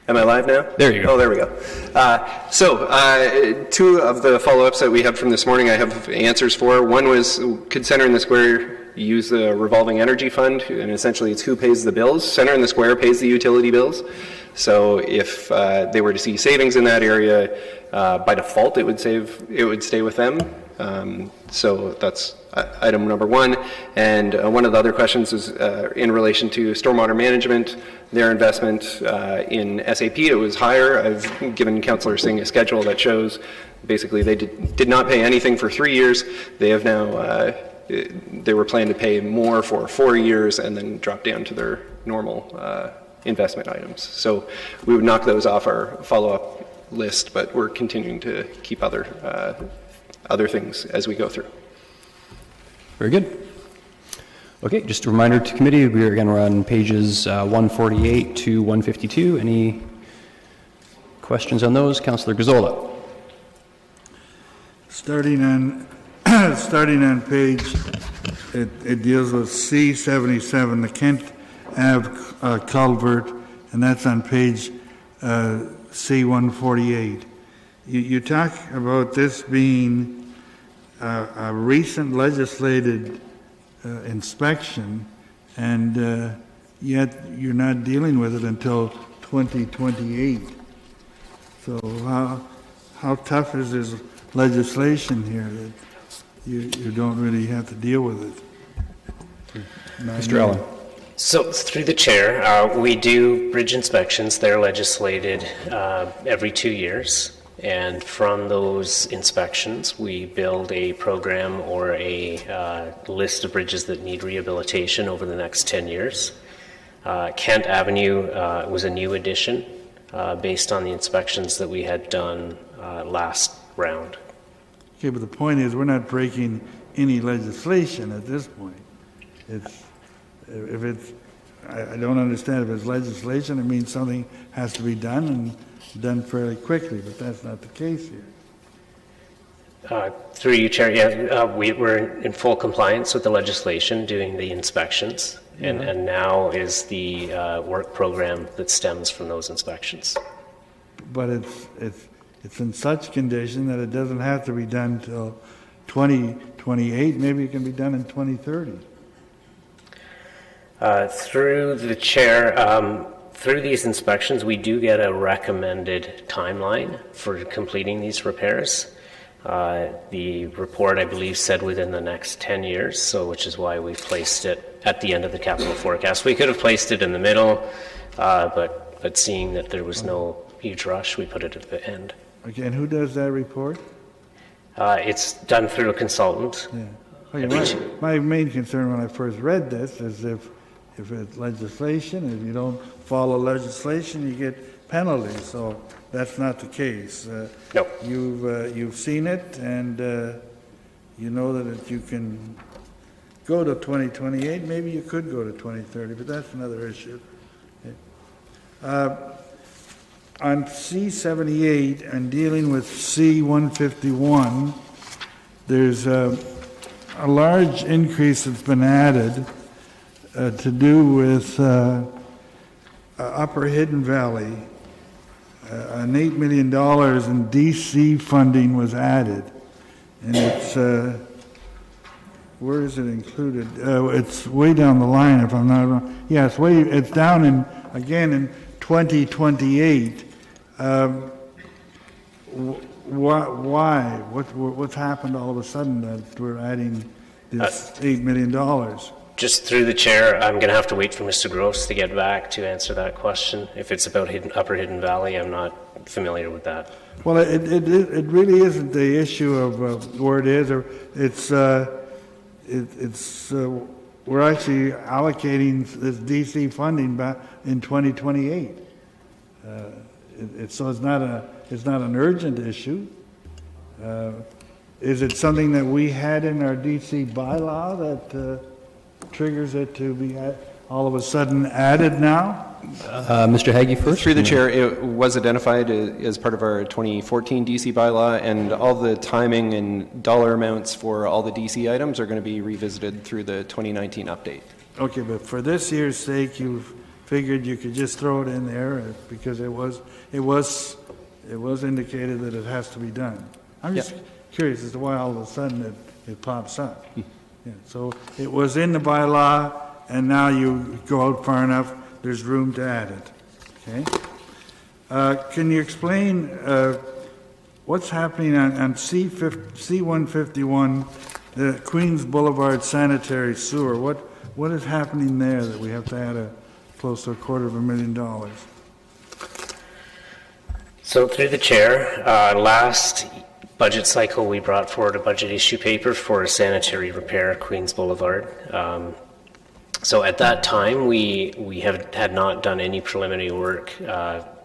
Am I live now? There you go. Oh, there we go. Two of the follow-ups that we have from this morning I have answers for. One was, could Centre in the Square use the revolving energy fund? And essentially it's who pays the bills. Centre in the Square pays the utility bills. So if they were to see savings in that area, by default it would stay with them. So that's item number one. And one of the other questions is in relation to stormwater management, their investment in SAP. It was higher. I've given Councillor Singh a schedule that shows basically they did not pay anything for 3 years. They have now, they were planning to pay more for 4 years and then drop down to their normal investment items. So we would knock those off our follow-up list, but we're continuing to keep other things as we go through. Very good. Okay, just a reminder to committee, we're on pages 148 to 152. Any questions on those? Councillor Gazzola. Starting on page, it deals with C77, the Kent Ave culvert, and that's on page C148. You talk about this being a recent legislated inspection, and yet you're not dealing with it until 2028. So how tough is this legislation here that you don't really have to deal with it? Mr. Allen. So through the chair, we do bridge inspections. They're legislated every 2 years. And from those inspections, we build a program or a list of bridges that need rehabilitation over the next 10 years. Kent Avenue was a new addition based on the inspections that we had done last round. Okay, but the point is we're not breaking any legislation at this point. I don't understand if it's legislation, it means something has to be done and done fairly quickly, but that's not the case here. Through you, Chair, we're in full compliance with the legislation, doing the inspections, and now is the work program that stems from those inspections. But it's in such condition that it doesn't have to be done until 2028. Maybe it can be done in 2030. Through the Chair, through these inspections, we do get a recommended timeline for completing these repairs. The report, I believe, said within the next 10 years, so which is why we placed it at the end of the capital forecast. We could have placed it in the middle, but seeing that there was no huge rush, we put it at the end. Okay, and who does that report? It's done through a consultant. Yeah. Okay, my main concern when I first read this is if it's legislation, if you don't follow legislation, you get penalties. So that's not the case. No. You've seen it, and you know that you can go to 2028. Maybe you could go to 2030, but that's another issue. Okay. On C78 and dealing with C151, there's a large increase that's been added to do with Upper Hidden Valley. An $8 million in DC funding was added, and it's where is it included? It's way down the line, if I'm not wrong. Yeah, it's down in 2028. Why? What's happened all of a sudden that we're adding this $8 million? Just through the chair, I'm going to have to wait for Mr. Gross to get back to answer that question. If it's about Upper Hidden Valley, I'm not familiar with that. Well, it really isn't the issue of where it is, or it's we're actually allocating this DC funding back in 2028. So it's not an urgent issue. Is it something that we had in our DC bylaw that triggers it to be all of a sudden added now? Mr. Haggie first. Through the chair, it was identified as part of our 2014 DC bylaw, and all the timing and dollar amounts for all the DC items are going to be revisited through the 2019 update. Okay, but for this year's sake, you've figured you could just throw it in there because it was indicated that it has to be done. I'm just curious as to why all of a sudden it pops up. Yeah, so it was in the bylaw, and now you go out far enough, there's room to add it. Okay? Can you explain what's happening on C-151, the Queens Boulevard Sanitary Sewer? What is happening there that we have to add close to $250,000? So through the chair, last budget cycle, we brought forward a budget issue paper for a sanitary repair, Queens Boulevard. So at that time, we had not done any preliminary work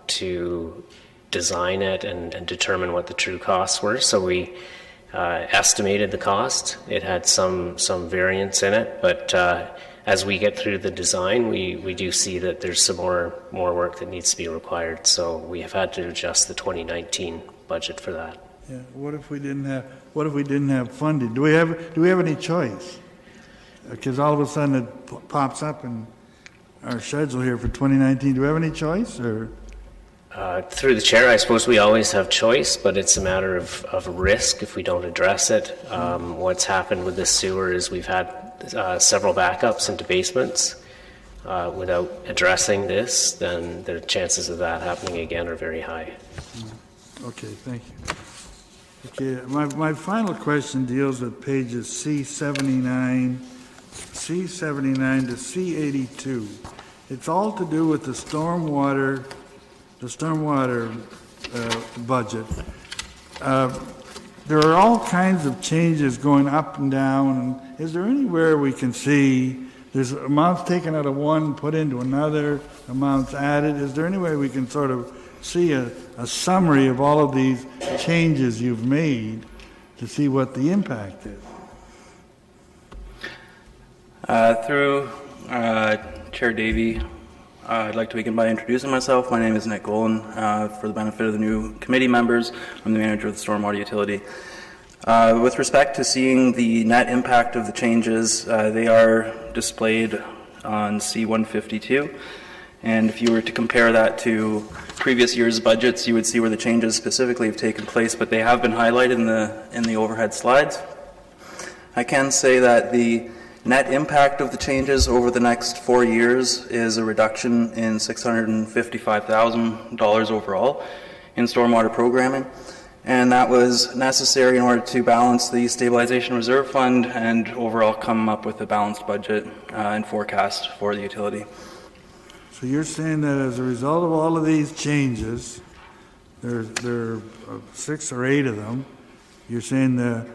to design it and determine what the true costs were. So we estimated the cost. It had some variance in it, but as we get through the design, we do see that there's some more work that needs to be required. So we have had to adjust the 2019 budget for that. Yeah. What if we didn't have funding? Do we have any choice? Because all of a sudden it pops up in our schedule here for 2019. Do we have any choice, or? Through the chair, I suppose we always have choice, but it's a matter of risk if we don't address it. What's happened with this sewer is we've had several backups into basements. Without addressing this, then the chances of that happening again are very high. Okay, thank you. Okay, my final question deals with pages C79 to C82. It's all to do with the stormwater budget. There are all kinds of changes going up and down. Is there anywhere we can see there's amounts taken out of one, put into another, amounts added? Is there any way we can sort of see a summary of all of these changes you've made to see what the impact is? Through Chair Davey, I'd like to begin by introducing myself. My name is Nick Golan. For the benefit of the new committee members, I'm the manager of the stormwater utility. With respect to seeing the net impact of the changes, they are displayed on C-152. And if you were to compare that to previous year's budgets, you would see where the changes specifically have taken place, but they have been highlighted in the overhead slides. I can say that the net impact of the changes over the next 4 years is a reduction in $655,000 overall in stormwater programming, and that was necessary in order to balance the stabilization reserve fund and overall come up with a balanced budget and forecast for the utility. So you're saying that as a result of all of these changes, there are 6 or 8 of them, you're saying the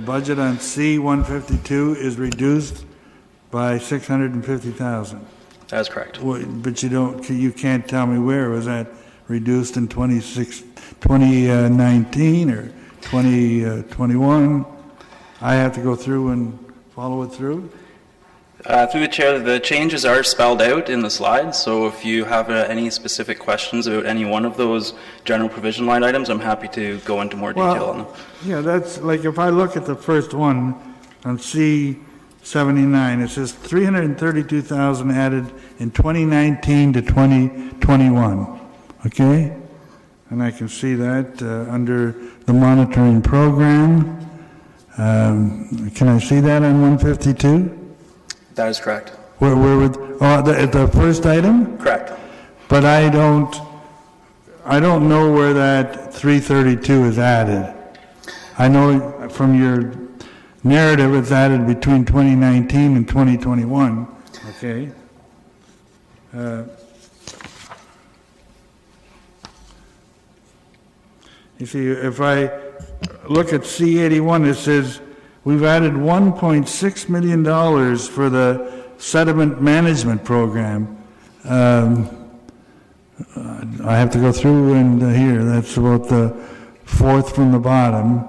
budget on C-152 is reduced by $650,000. That is correct. But you can't tell me where. Was that reduced in 2019 or 2021? I have to go through and follow it through? Through the chair, the changes are spelled out in the slides, so if you have any specific questions about any one of those general provision line items, I'm happy to go into more detail on them. Yeah, that's like if I look at the first one on C79, it says $332,000 added in 2019 to 2021, okay? And I can see that under the monitoring program. Can I see that on 152? That is correct. Where would the first item? Correct. But I don't know where that 332 is added. I know from your narrative it's added between 2019 and 2021. Okay. You see, if I look at C81, it says we've added $1.6 million for the sediment management program. I have to go through and here. That's about the 4th from the bottom.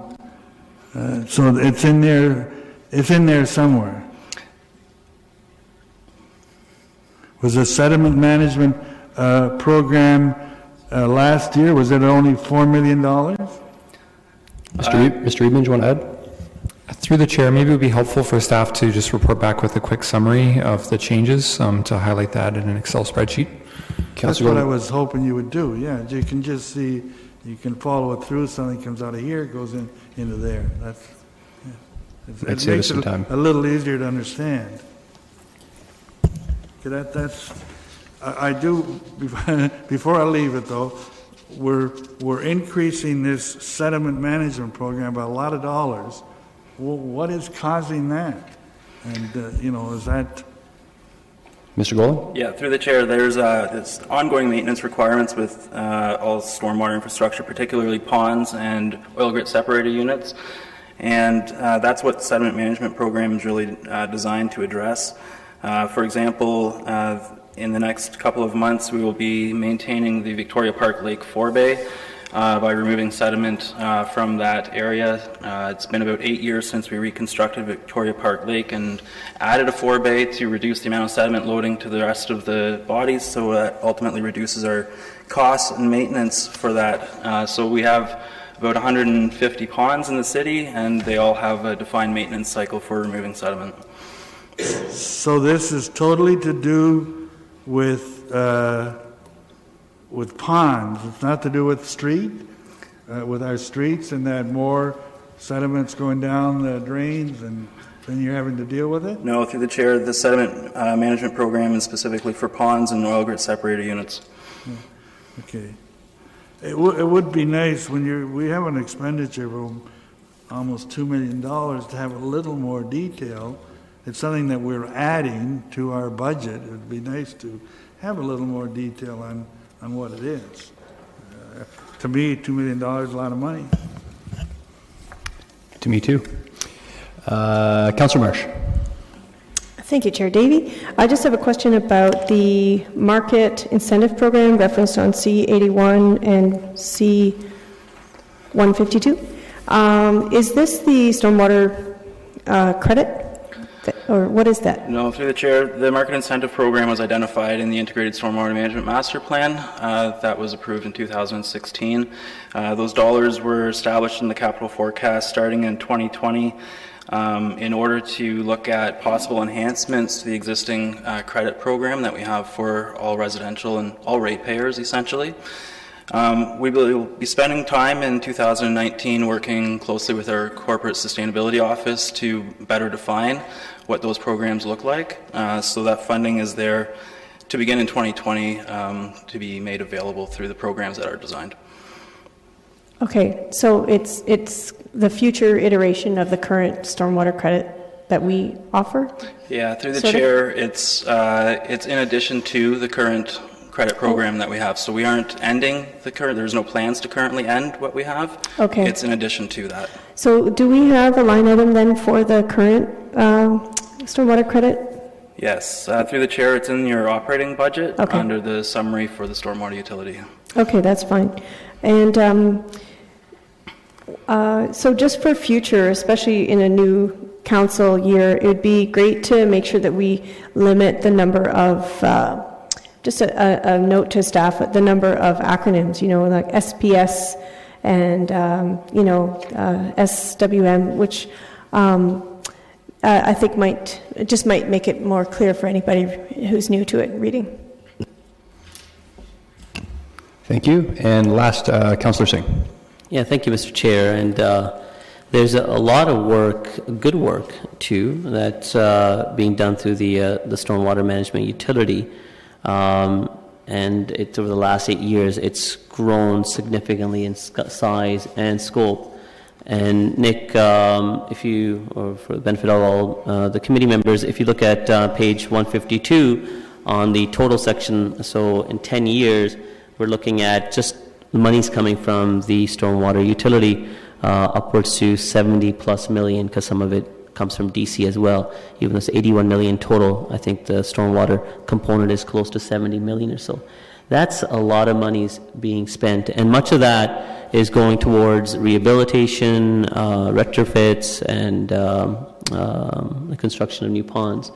So it's in there. It's in there somewhere. Was the sediment management program last year? Was it only $4 million? Mr. Eamon, do you want to add? Through the chair, maybe it would be helpful for staff to just report back with a quick summary of the changes to highlight that in an Excel spreadsheet. That's Councillor what I Gordon. was hoping you would do, yeah. You can just see, you can follow it through, something comes out of here, it goes into there. That's, yeah. Might It save us makes some it time. a little easier to understand. Okay, that's, I do, before I leave it though, we're increasing this sediment management program by a lot of dollars. Well, what is causing that? And, you know, is that, Mr. Golan? Yeah, through the chair, there's ongoing maintenance requirements with all stormwater infrastructure, particularly ponds and oil grit separator units. And that's what the sediment management program is really designed to address. For example, in the next couple of months, we will be maintaining the Victoria Park Lake forebay by removing sediment from that area. It's been about 8 years since we reconstructed Victoria Park Lake and added a forebay to reduce the amount of sediment loading to the rest of the bodies, so that ultimately reduces our costs and maintenance for that. So we have about 150 ponds in the city, and they all have a defined maintenance cycle for removing sediment. so this is totally to do with ponds, it's not to do with with our streets, and that more sediments going down the drains, and then you're having to deal with it? No, through the chair, the sediment management program is specifically for ponds and oil grit separator units. Okay. It would be nice when we have an expenditure of almost $2 million to have a little more detail. It's something that we're adding to our budget. It would be nice to have a little more detail on what it is. To me, $2 million is a lot of money. To me too. Councillor Marsh. Thank you, Chair Davey. I just have a question about the market incentive program referenced on C81 and C152. Is this the stormwater credit? Or what is that? No, through the chair, the market incentive program was identified in the Integrated Stormwater Management Master Plan that was approved in 2016. Those dollars were established in the capital forecast starting in 2020 in order to look at possible enhancements to the existing credit program that we have for all residential and all ratepayers, essentially. We will be spending time in 2019 working closely with our corporate sustainability office to better define what those programs look like. So that funding is there to begin in 2020 to be made available through the programs that are designed. Okay, so it's the future iteration of the current stormwater credit that we offer? Yeah, through the Sort of? chair, it's in addition to the current credit program that we have. So we aren't ending the current, there's no plans to currently end what we have. Okay. It's in addition to that. So do we have a line item then for the current stormwater credit? Yes, through the chair, it's in your operating budget Okay. under the summary for the stormwater utility. Okay, that's fine. And so just for future, especially in a new council year, it would be great to make sure that we limit the number of, just a note to staff, the number of acronyms, you know, like SPS and, SWM, which I think might make it more clear for anybody who's new to it reading. Thank you. And last, Councillor Singh. Yeah, thank you, Mr. Chair. And there's a lot of work, good work too, that's being done through the stormwater management utility. And it's over the last 8 years, it's grown significantly in size and scope. And Nick, if you, or for the benefit of all the committee members, if you look at page 152 on the total section, so in 10 years, we're looking at just money's coming from the stormwater utility upwards to 70 plus million, because some of it comes from DC as well. Even though it's 81 million total, I think the stormwater component is close to 70 million or so. That's a lot of money's being spent, and much of that is going towards rehabilitation, retrofits, and the construction of new ponds.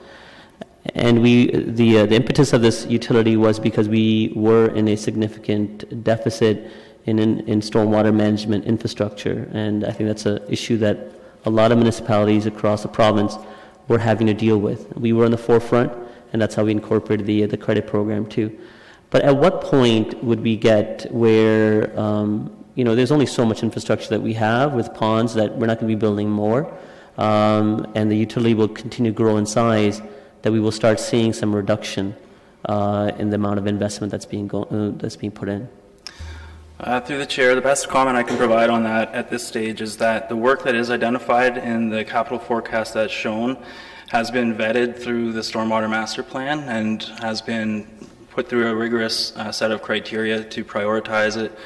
And the impetus of this utility was because we were in a significant deficit in stormwater management infrastructure, and I think that's an issue that a lot of municipalities across the province were having to deal with. We were on the forefront, and that's how we incorporated the credit program too. But at what point would we get where, there's only so much infrastructure that we have with ponds that we're not going to be building more, and the utility will continue to grow in size, that we will start seeing some reduction in the amount of investment that's being put in? Through the chair, the best comment I can provide on that at this stage is that the work that is identified in the capital forecast that's shown has been vetted through the Stormwater Master Plan and has been put through a rigorous set of criteria to prioritize it.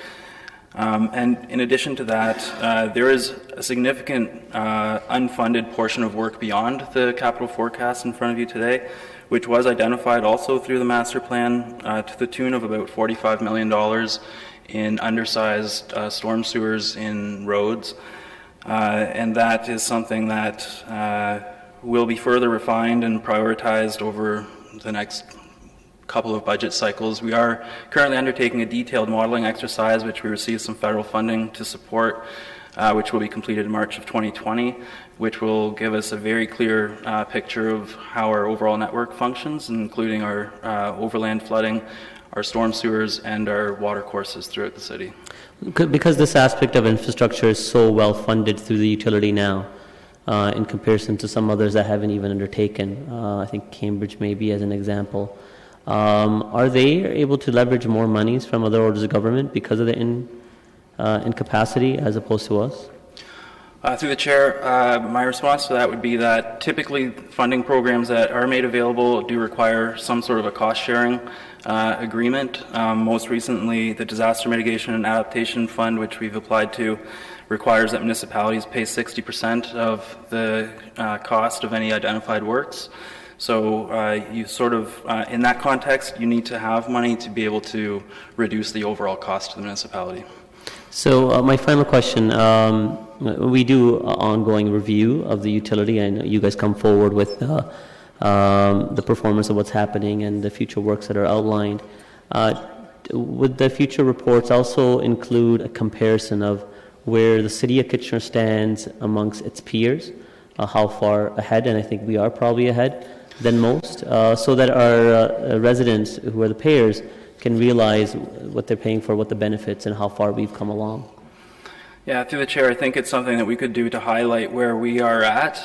And in addition to that, there is a significant unfunded portion of work beyond the capital forecast in front of you today, which was identified also through the master plan to the tune of about $45 million in undersized storm sewers in roads. And that is something that will be further refined and prioritized over the next couple of budget cycles. We are currently undertaking a detailed modeling exercise, which we received some federal funding to support, which will be completed in March of 2020, which will give us a very clear picture of how our overall network functions, including our overland flooding, our storm sewers, and our water courses throughout the city. Because this aspect of infrastructure is so well funded through the utility now, in comparison to some others that haven't even undertaken, I think Cambridge maybe as an example, are they able to leverage more monies from other orders of government because of the incapacity as opposed to us? Through the chair, my response to that would be that typically funding programs that are made available do require some sort of a cost-sharing agreement. Most recently, the Disaster Mitigation and Adaptation Fund, which we've applied to, requires that municipalities pay 60% of the cost of any identified works. So you sort of, in that context, you need to have money to be able to reduce the overall cost to the municipality. So my final question, we do an ongoing review of the utility, and you guys come forward with the performance of what's happening and the future works that are outlined. Would the future reports also include a comparison of where the city of Kitchener stands amongst its peers, how far ahead, and I think we are probably ahead than most, so that our residents, who are the payers, can realize what they're paying for, what the benefits, and how far we've come along? Yeah, through the chair, I think it's something that we could do to highlight where we are at.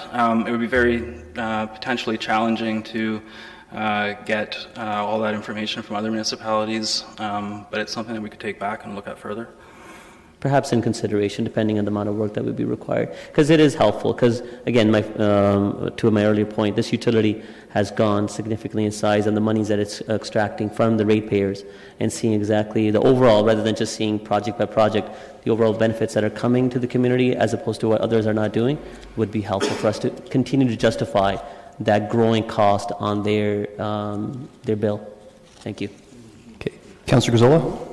It would be very potentially challenging to get all that information from other municipalities, but it's something that we could take back and look at further. Perhaps in consideration, depending on the amount of work that would be required. Because it is helpful, because again, to my earlier point, this utility has gone significantly in size, and the monies that it's extracting from the ratepayers, and seeing exactly the overall, rather than just seeing project by project, the overall benefits that are coming to the community as opposed to what others are not doing, would be helpful for us to continue to justify that growing cost on their bill. Thank you. Okay. Councillor Gazzola?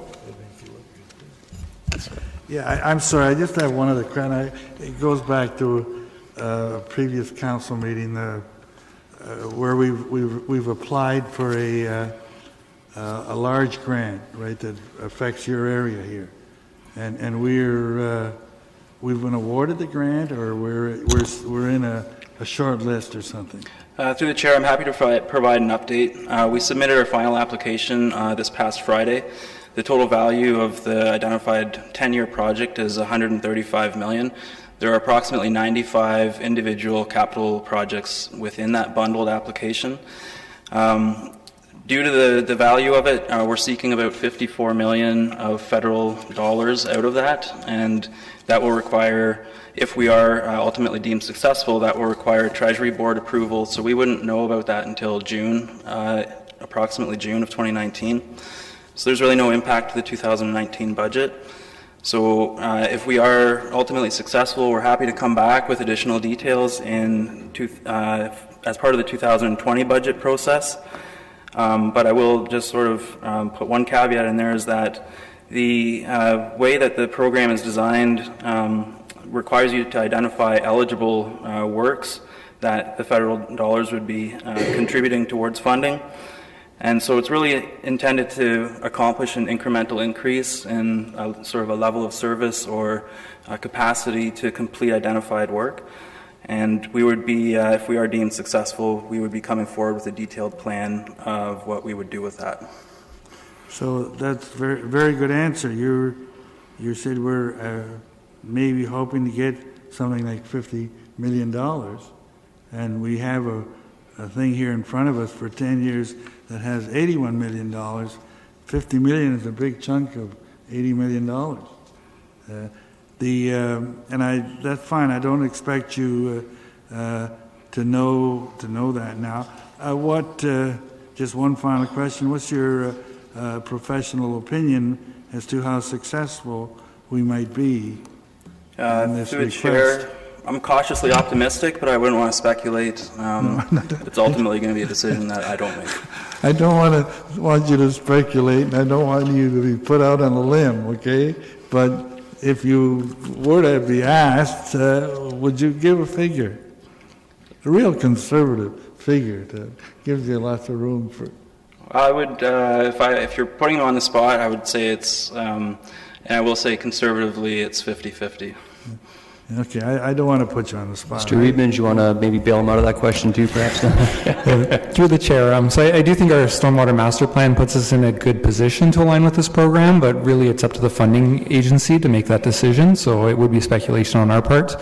Yeah, I'm sorry, I just have one other comment. It goes back to a previous council meeting where we've applied for a large grant, right, that affects your area here, and we've been awarded the grant, or we're in a short list or something. Through the chair, I'm happy to provide an update. We submitted our final application this past Friday. The total value of the identified 10-year project is $135 million. There are approximately 95 individual capital projects within that bundled application. Due to the value of it, we're seeking about $54 million of federal dollars out of that, and that will require, if we are ultimately deemed successful, that will require Treasury Board approval, so we wouldn't know about that until June, approximately June of 2019. So there's really no impact to the 2019 budget. So if we are ultimately successful, we're happy to come back with additional details as part of the 2020 budget process. But I will just sort of put one caveat in there, is that the way that the program is designed requires you to identify eligible works that the federal dollars would be contributing towards funding. And so it's really intended to accomplish an incremental increase in sort of a level of service or capacity to complete identified work. And we would be, if we are deemed successful, we would be coming forward with a detailed plan of what we would do with that. So that's very, very good answer. You said we're maybe hoping to get something like $50 million, and we have a thing here in front of us for 10 years that has $81 million. $50 million is a big chunk of $80 million. That's fine. I don't expect you to know that now. Just one final question. What's your professional opinion as to how successful we might be in this Through the request? chair, I'm cautiously optimistic, but I wouldn't want to speculate. It's ultimately going to be a decision that I don't make. I don't want you to speculate, and I don't want you to be put out on a limb, okay? But if you were to be asked, would you give a figure? A real conservative figure that gives you lots of room for... I would, if you're putting me on the spot, I would say it's, and I will say conservatively, it's 50-50. Okay, I don't want to put you on the spot. Mr. Weedman, do you want to maybe bail him out of that question too, perhaps? Through the chair, so I do think our stormwater master plan puts us in a good position to align with this program, but really it's up to the funding agency to make that decision. So it would be speculation on our part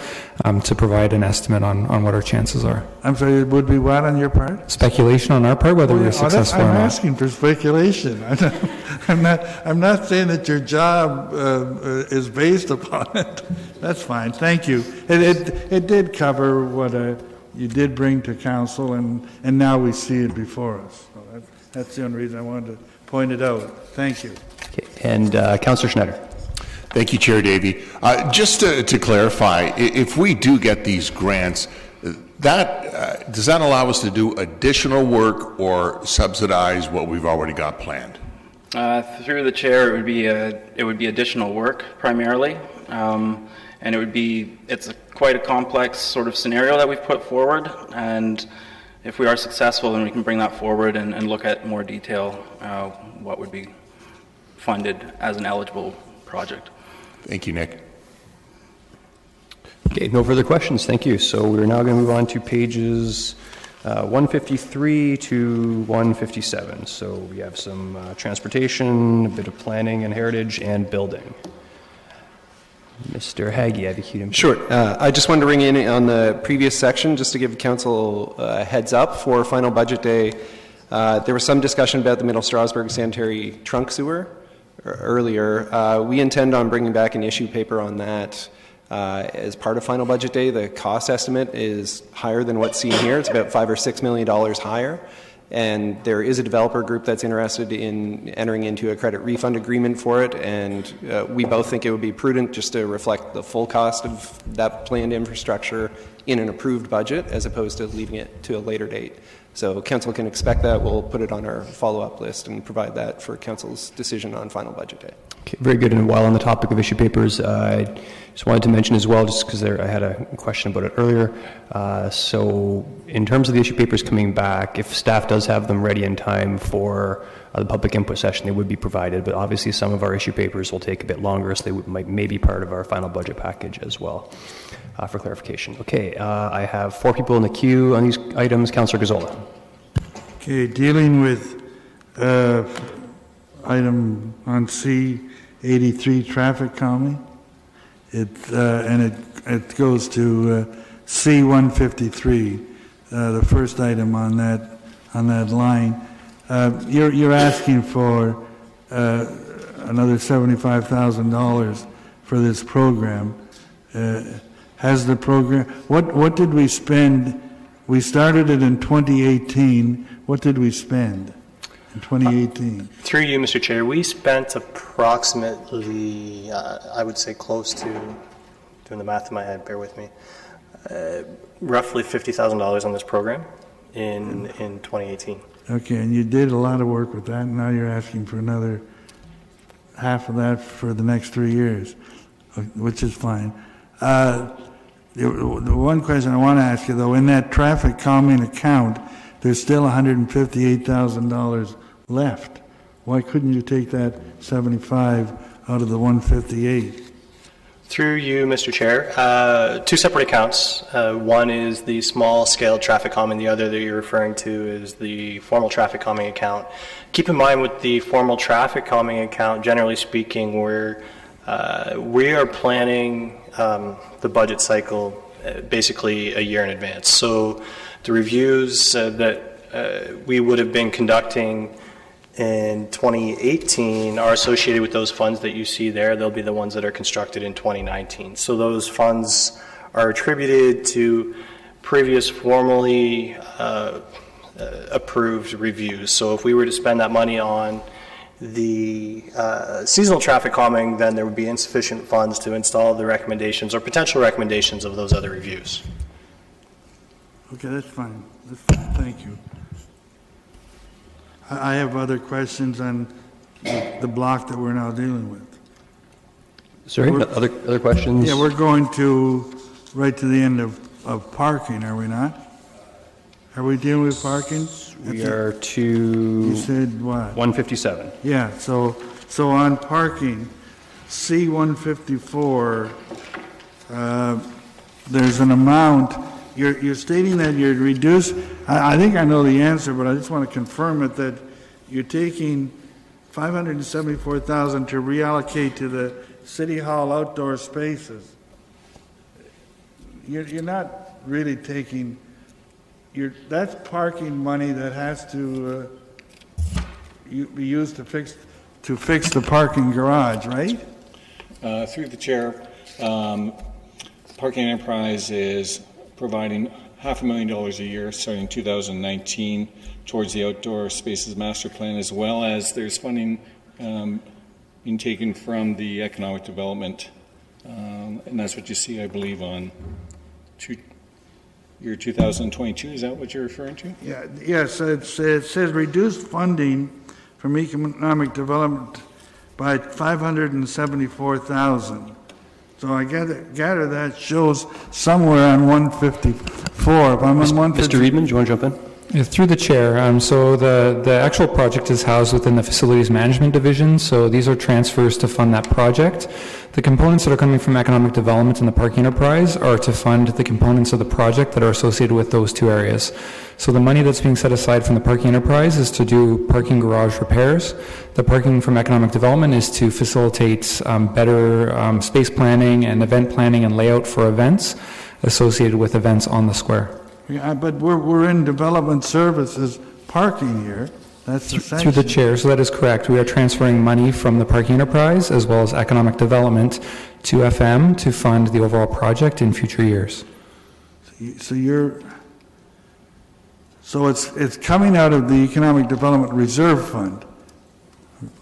to provide an estimate on what our chances are. I'm sorry, it would be what on your part? Speculation on our part, whether we're successful or I'm not. asking for speculation. I'm not saying that your job is based upon it. That's fine. Thank you. It did cover what you did bring to council, and now we see it before us. So that's the only reason I wanted to point it out. Thank you. Okay. And Councillor Schneider. Thank you, Chair Davey. Just to clarify, if we do get these grants, does that allow us to do additional work or subsidize what we've already got planned? Through the chair, it would be additional work primarily, and it's quite a complex sort of scenario that we've put forward. And if we are successful, then we can bring that forward and look at more detail what would be funded as an eligible project. Thank you, Nick. Okay, no further questions. Thank you. So we're now going to move on to pages 153 to 157. So we have some transportation, a bit of planning and heritage, and building. Mr. Haggie, I think you'd... Sure. I just wanted to ring in on the previous section just to give council a heads up for final budget day. There was some discussion about the Middle Strasbourg sanitary trunk sewer earlier. We intend on bringing back an issue paper on that as part of final budget day. The cost estimate is higher than what's seen here. It's about $5 or $6 million higher. And there is a developer group that's interested in entering into a credit refund agreement for it, and we both think it would be prudent just to reflect the full cost of that planned infrastructure in an approved budget as opposed to leaving it to a later date. So council can expect that. We'll put it on our follow-up list and provide that for council's decision on final budget day. Okay, very good. And while on the topic of issue papers, I just wanted to mention as well, just because I had a question about it earlier. So in terms of the issue papers coming back, if staff does have them ready in time for the public input session, they would be provided. But obviously some of our issue papers will take a bit longer, so they may be part of our final budget package as well, for clarification. Okay, I have 4 people in the queue on these items. Councillor Gazzola. Okay, dealing with item on C83 traffic calming. It goes to C153, the first item on that line. You're asking for another $75,000 for this program. Has the program? What did we spend? We started it in 2018. What did we spend in 2018? Through you, Mr. Chair, we spent approximately, I would say close to, doing the math in my head, bear with me, roughly $50,000 on this program in 2018. Okay, and you did a lot of work with that, and now you're asking for another half of that for the next 3 years, which is fine. The one question I want to ask you, though, in that traffic calming account, there's still $158,000 left. Why couldn't you take that 75 out of the 158? Through you, Mr. Chair, two separate accounts. One is the small-scale traffic calming. The other that you're referring to is the formal traffic calming account. Keep in mind with the formal traffic calming account, generally speaking, we are planning the budget cycle basically a year in advance. So the reviews that we would have been conducting in 2018 are associated with those funds that you see there. They'll be the ones that are constructed in 2019. So those funds are attributed to previous formally approved reviews. So if we were to spend that money on the seasonal traffic calming, then there would be insufficient funds to install the recommendations or potential recommendations of those other reviews. Okay, that's fine. That's fine. Thank you. I have other questions on the block that we're now dealing with. Sorry, other questions? Yeah, we're going to right to the end of parking, are we not? Are we dealing with parking? We are to You said what? 157. Yeah, so on parking, C-154, there's an amount, you're stating that you're reduced, I think I know the answer, but I just want to confirm it, that you're taking $574,000 to reallocate to the City Hall outdoor spaces. You're not really taking, that's parking money that has to be used to fix the parking garage, right? Through the chair, Parking Enterprise is providing $500,000 a year starting 2019 towards the outdoor spaces master plan, as well as there's funding being taken from the economic development, and that's what you see, I believe, on year 2022. Is that what you're referring to? Yeah. Yes. It says reduced funding from economic development by $574,000. So I gather that shows somewhere on 154. If I'm on 154. Mr. Reedman, do you want to jump in? Yeah, through the chair, so the actual project is housed within the Facilities Management Division, so these are transfers to fund that project. The components that are coming from Economic Development and the Parking Enterprise are to fund the components of the project that are associated with those two areas. So the money that's being set aside from the Parking Enterprise is to do parking garage repairs. The parking from Economic Development is to facilitate better space planning and event planning and layout for events associated with events on the square. Yeah, but we're in development services parking here. That's the section. Through the chair, so that is correct. We are transferring money from the Parking Enterprise as well as Economic Development to FM to fund the overall project in future years. So it's coming out of the Economic Development Reserve Fund.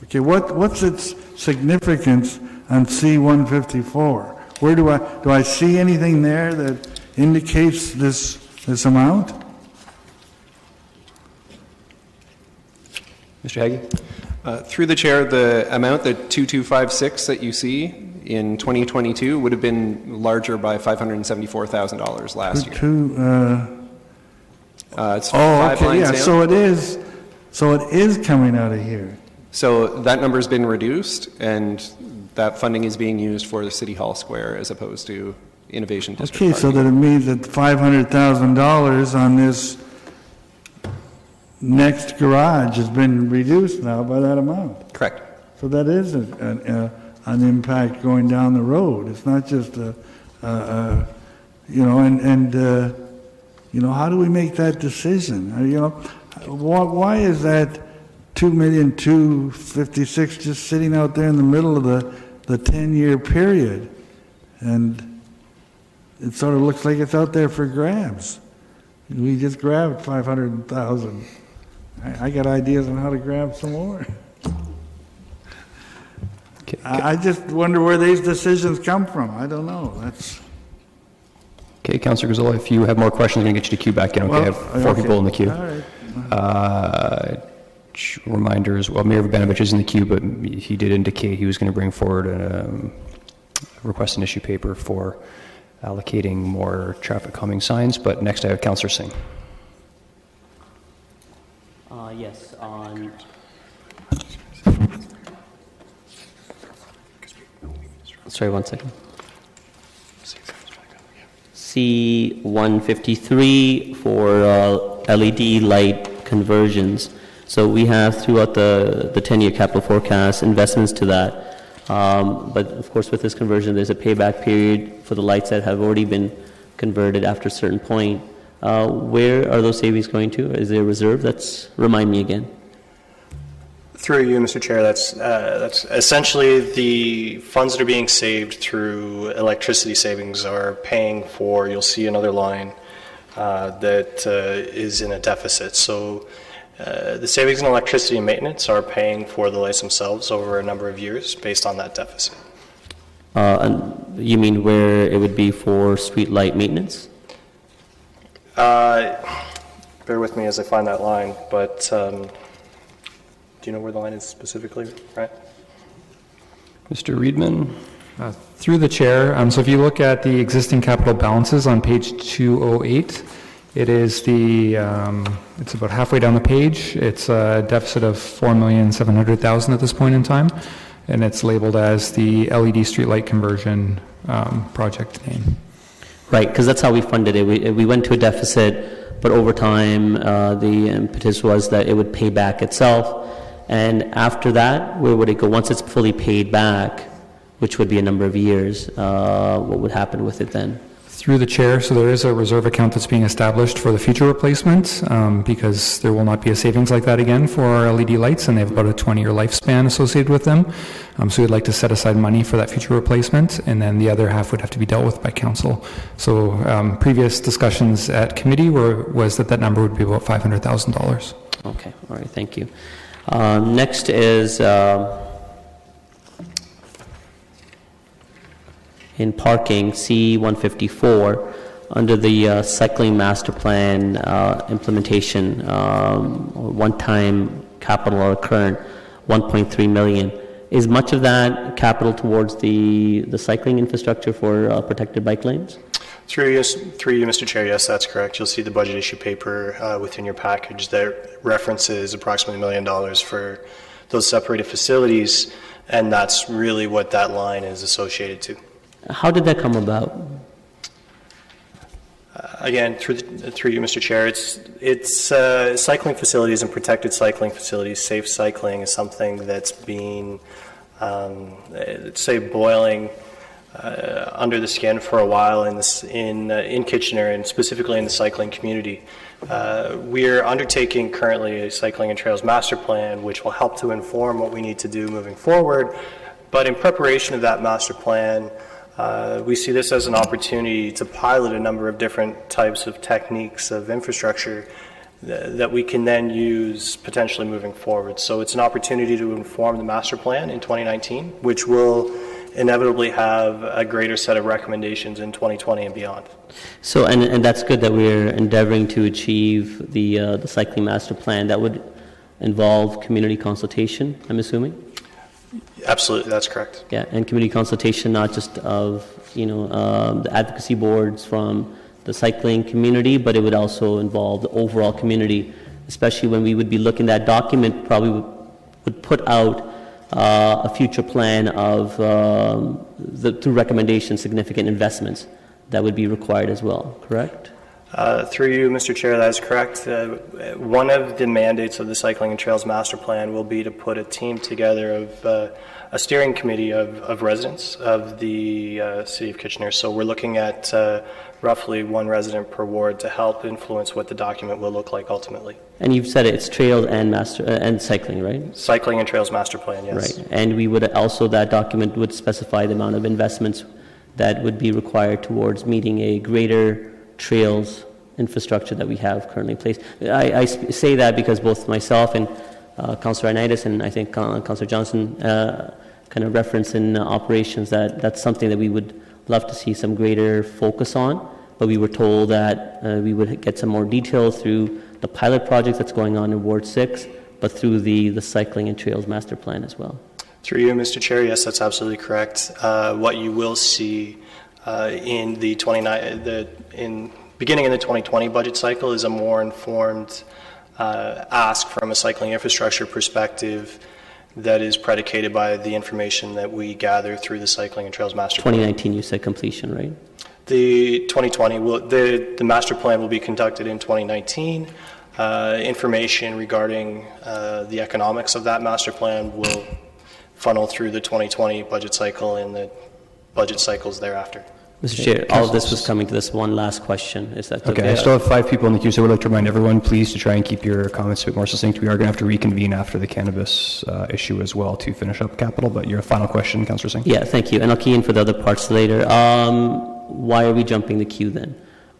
Okay, what's its significance on C-154? Where do I see anything there that indicates this amount? Mr. Hagee? Through the chair, the amount, the 2256 that you see in 2022 would have been larger by $574,000 last year. It's 5 lines yeah. down. So it is coming out of here. So that number's been reduced, and that funding is being used for the City Hall Square as opposed to Innovation District. Okay, so that it means that $500,000 on this next garage has been reduced now by that amount. Correct. So that is an impact going down the road. It's not just how do we make that decision? Why is that $2,256,000 just sitting out there in the middle of the 10-year period? And it sort of looks like it's out there for grabs. We just grabbed $500,000. I got ideas on how to grab some more. Okay. I just wonder where these decisions come from. I don't know. Okay, Councillor Gazzola, if you have more questions, I'm going to get you to queue back in. Okay, I have four people in the queue. All right. Reminders, well, Mayor Vabenovich is in the queue, but he did indicate he was going to bring forward a request and issue paper for allocating more traffic calming signs, but next I have Councillor Singh. Yes, on sorry, one second. C153 for LED light conversions. So we have throughout the 10-year capital forecast investments to that. But of course with this conversion there's a payback period for the lights that have already been converted after a certain point. Where are those savings going to? Is there a reserve? Remind me again. Through you, Mr. Chair, that's essentially the funds that are being saved through electricity savings are paying for, you'll see another line that is in a deficit. So the savings in electricity and maintenance are paying for the lights themselves over a number of years based on that deficit. And you mean where it would be for street light maintenance? Bear with me as I find that line, but do you know where the line is specifically, right? Mr. Reedman? Through the chair, so if you look at the existing capital balances on page 208, it is it's about halfway down the page. It's a deficit of $4,700,000 at this point in time, and it's labeled as the LED streetlight conversion project name. Right, because that's how we funded it. We went to a deficit, but over time, the impetus was that it would pay back itself. And after that, where would it go? Once it's fully paid back, which would be a number of years, what would happen with it then? Through the chair, so there is a reserve account that's being established for the future replacement because there will not be a savings like that again for our LED lights, and they have about a 20-year lifespan associated with them. So we'd like to set aside money for that future replacement, and then the other half would have to be dealt with by council. So previous discussions at committee was that number would be about $500,000. Okay, all right, thank you. Next is in parking, C154, under the cycling master plan implementation, one-time capital or current, $1.3 million. Is much of that capital towards the cycling infrastructure for protected bike lanes? Through you, Mr. Chair, yes, that's correct. You'll see the budget issue paper within your package that references approximately $1 million for those separated facilities, and that's really what that line is associated to. How did that come about? Again, through you, Mr. Chair, it's cycling facilities and protected cycling facilities. Safe cycling is something that's been, let's say, boiling under the skin for a while in Kitchener, and specifically in the cycling community. We're undertaking currently a cycling and trails master plan, which will help to inform what we need to do moving forward. But in preparation of that master plan, we see this as an opportunity to pilot a number of different types of techniques of infrastructure that we can then use potentially moving forward. So it's an opportunity to inform the master plan in 2019, which will inevitably have a greater set of recommendations in 2020 and beyond. So, and that's good that we're endeavoring to achieve the cycling master plan. That would involve community consultation, I'm assuming? Absolutely, that's correct. Yeah, and community consultation, not just of the advocacy boards from the cycling community, but it would also involve the overall community, especially when we would be looking, that document probably would put out a future plan of, through recommendation, significant investments that would be required as well, correct? Through you, Mr. Chair, that is correct. One of the mandates of the Cycling and Trails Master Plan will be to put a team together of a steering committee of residents of the City of Kitchener. So we're looking at roughly one resident per ward to help influence what the document will look like ultimately. And you've said it's trails and cycling, right? Cycling and Trails Master Plan, yes. Right, and we would also, that document would specify the amount of investments that would be required towards meeting a greater trails infrastructure that we have currently in place. I say that because both myself and Councillor Ioannidis and I think Councillor Johnson kind of reference in operations that's something that we would love to see some greater focus on, but we were told that we would get some more detail through the pilot project that's going on in Ward 6, but through the cycling and trails master plan as well. Through you, Mr. Chair, yes, that's absolutely correct. What you will see in beginning in the 2020 budget cycle is a more informed ask from a cycling infrastructure perspective that is predicated by the information that we gather through the Cycling and Trails Master Plan. 2019, you said completion, right? The 2020 the master plan will be conducted in 2019. Information regarding the economics of that master plan will funnel through the 2020 budget cycle and the budget cycles thereafter. Mr. Chair, all of this was coming to this one last question. Is that Okay, I still have 5 people in the queue, so I would like to remind everyone, please, to try and keep your comments a bit more succinct. We are going to have to reconvene after the cannabis issue as well to finish up capital, but your final question, Councillor Singh? Yeah, thank you. And I'll key in for the other parts later. Why are we jumping the queue then?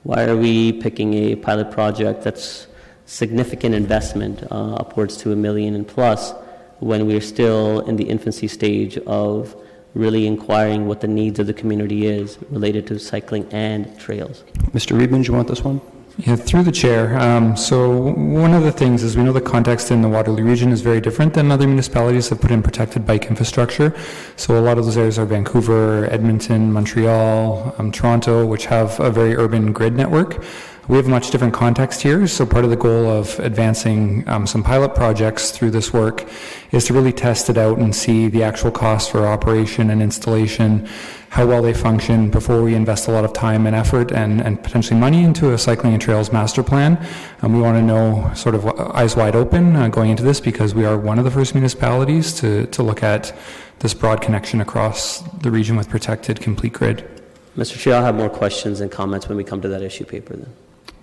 Why are we picking a pilot project that's significant investment, upwards to $1 million and plus, when we're still in the infancy stage of really inquiring what the needs of the community is related to cycling and trails? Mr. Reedman, do you want this one? Yeah, through the chair. So one of the things is we know the context in the Waterloo region is very different than other municipalities have put in protected bike infrastructure. So a lot of those areas are Vancouver, Edmonton, Montreal, Toronto, which have a very urban grid network. We have a much different context here, so part of the goal of advancing some pilot projects through this work is to really test it out and see the actual cost for operation and installation, how well they function before we invest a lot of time and effort and potentially money into a cycling and trails master plan. We want to know sort of eyes wide open going into this, because we are one of the first municipalities to look at this broad connection across the region with protected complete grid. Mr. Chair, I'll have more questions and comments when we come to that issue paper then.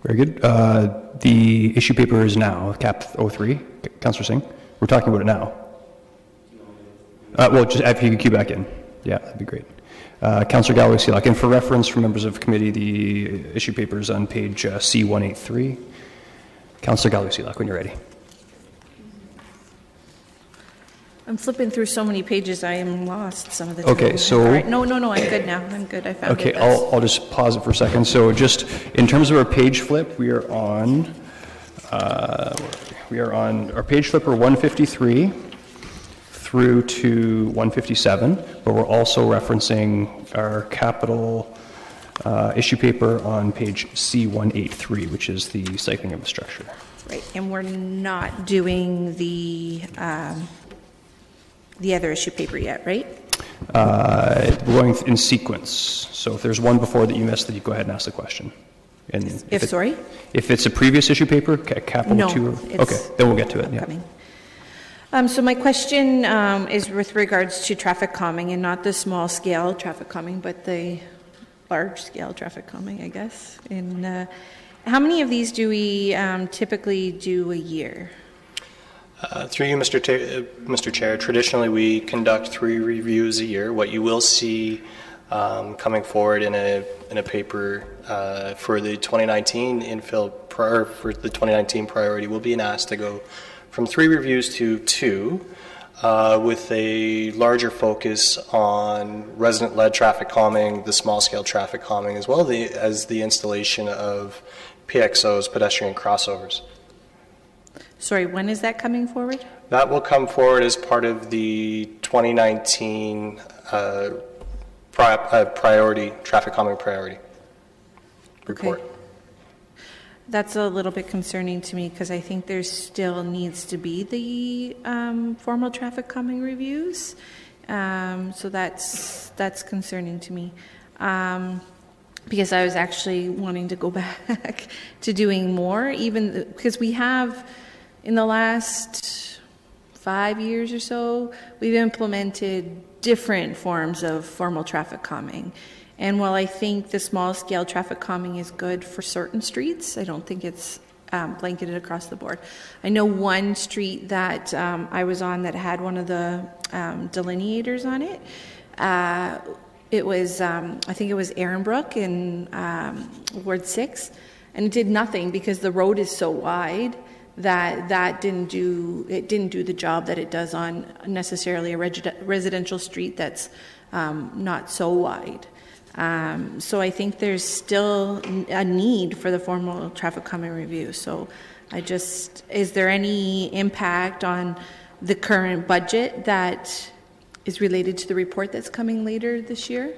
Very good. The issue paper is now CAP 03. Councillor Singh, we're talking about it now. Well, just if you could cue back in. Yeah, that'd be great. Councillor Galway-Seelock, and for reference for members of committee, the issue paper is on page C183. Councillor Galway-Seelock, when you're ready. I'm flipping through so many pages, I am lost some of the time. Okay, so... All right. No, I'm good now. I'm good. I found it. Okay, I'll just pause it for a second. So just in terms of our page flip, we are on our page flipper 153 through to 157, but we're also referencing our capital issue paper on page C183, which is the cycling infrastructure. Right, and we're not doing the other issue paper yet, right? We're going in sequence. So if there's one before that you missed, then you go ahead and ask the question. And Sorry? If it's a previous issue paper, capital 2. Okay, then we'll get to it. Yeah. Coming. So my question is with regards to traffic calming, and not the small scale traffic calming, but the large scale traffic calming, I guess. And how many of these do we typically do a year? Through you, Mr. Chair, traditionally we conduct 3 reviews a year. What you will see coming forward in a paper for the 2019 infill for the 2019 priority will be an ask to go from 3 reviews to 2, with a larger focus on resident-led traffic calming, the small-scale traffic calming, as well as the installation of PXOs, pedestrian crossovers. Sorry, when is that coming forward? That will come forward as part of the 2019 traffic calming priority report. Okay. That's a little bit concerning to me, because I think there still needs to be the formal traffic calming reviews. So that's concerning to me. Because I was actually wanting to go back to doing more, because we have, in the last 5 years or so, we've implemented different forms of formal traffic calming. And while I think the small-scale traffic calming is good for certain streets, I don't think it's blanketed across the board. I know one street that I was on that had one of the delineators on it. It was, I think it was Ehrenbrook in Ward 6, and it did nothing because the road is so wide that didn't do the job that it does on necessarily a residential street that's not so wide. So I think there's still a need for the formal traffic calming review. So is there any impact on the current budget that is related to the report that's coming later this year?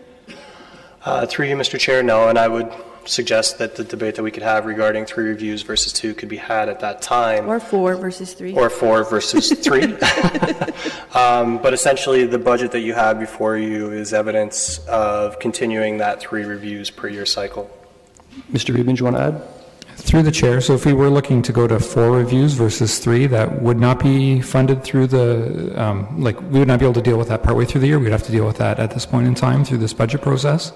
Through you, Mr. Chair, no, and I would suggest that the debate that we could have regarding 3 reviews versus 2 could be had at that time. Or 4 versus 3. Or 4 versus 3. But essentially, the budget that you have before you is evidence of continuing that 3 reviews per year cycle. Mr. Rubin, do you want to add? Through the chair, so if we were looking to go to 4 reviews versus 3, that would not be funded through the, we would not be able to deal with that partway through the year. We'd have to deal with that at this point in time through this budget process.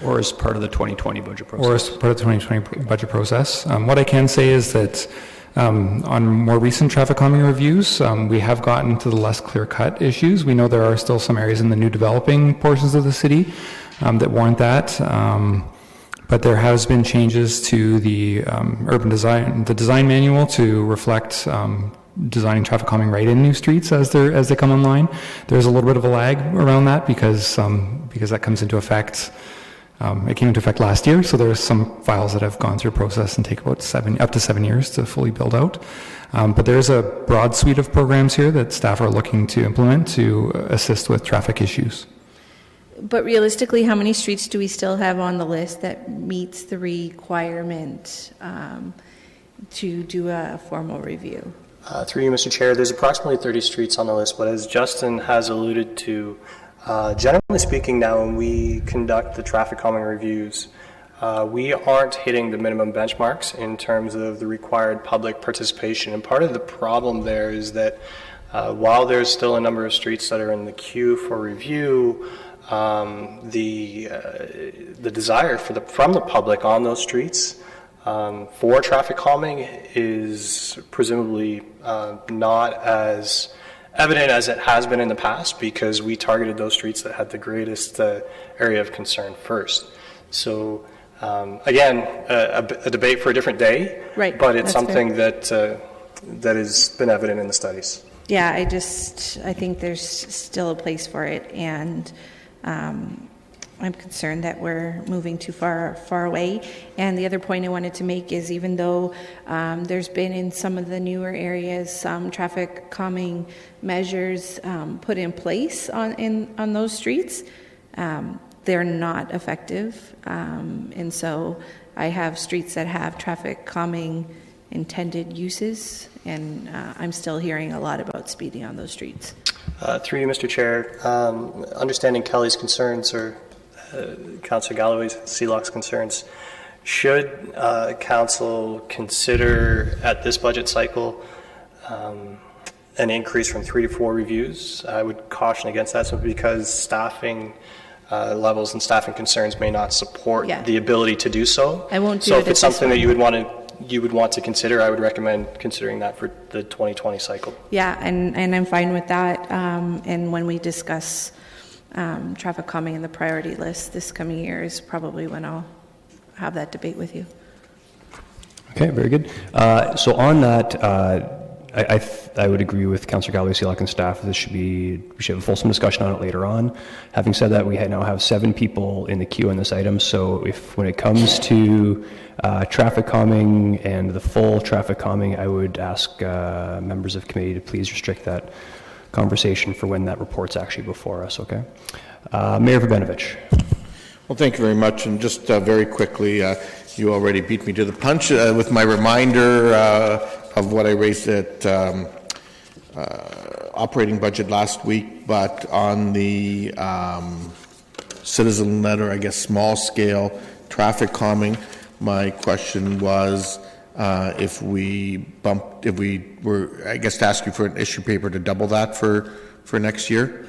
Or as part of the 2020 budget process? Or as part of the 2020 budget process. What I can say is that on more recent traffic calming reviews, we have gotten to the less clear-cut issues. We know there are still some areas in the new developing portions of the city that warrant that. But there has been changes to the urban design, the design manual to reflect designing traffic calming right in new streets as they come online. There's a little bit of a lag around that because that comes into effect. It came into effect last year, so there's some files that have gone through a process and take about up to 7 years to fully build out. But there's a broad suite of programs here that staff are looking to implement to assist with traffic issues. But realistically, how many streets do we still have on the list that meets the requirement to do a formal review? Through you, Mr. Chair, there's approximately 30 streets on the list, but as Justin has alluded to, generally speaking now when we conduct the traffic calming reviews, we aren't hitting the minimum benchmarks in terms of the required public participation. And part of the problem there is that while there's still a number of streets that are in the queue for review, the desire from the public on those streets for traffic calming is presumably not as evident as it has been in the past, because we targeted those streets that had the greatest area of concern first. So again, a debate for a different day, right, but it's something fair. that has been evident in the studies. Yeah, I think there's still a place for it, and I'm concerned that we're moving too far away. And the other point I wanted to make is, even though there's been in some of the newer areas some traffic calming measures put in place on those streets, they're not effective. And so I have streets that have traffic calming intended uses, and I'm still hearing a lot about speeding on those streets. Through you, Mr. Chair, understanding Kelly's concerns, or Councillor Galloway's, CELOC's concerns, should Council consider at this budget cycle an increase from 3 to 4 reviews? I would caution against that, simply because staffing levels and staffing concerns may not support the ability to do so. I won't do so it if it's at this something that one. you would want to consider, I would recommend considering that for the 2020 cycle. Yeah, and I'm fine with that. And when we discuss traffic calming in the priority list this coming year is probably when I'll have that debate with you. Okay, very good. So on that, I would agree with Councillor Galloway, CELOC, and staff. We should have a fulsome discussion on it later on. Having said that, we now have 7 people in the queue on this item. So when it comes to traffic calming and the full traffic calming, I would ask members of committee to please restrict that conversation for when that report's actually before us. Okay, Mayor Vabenovich. Well, thank you very much. And just very quickly, you already beat me to the punch with my reminder of what I raised at operating budget last week, but on the citizen letter, I guess, small scale traffic calming, my question was if we were, I guess, to ask you for an issue paper to double that for next year,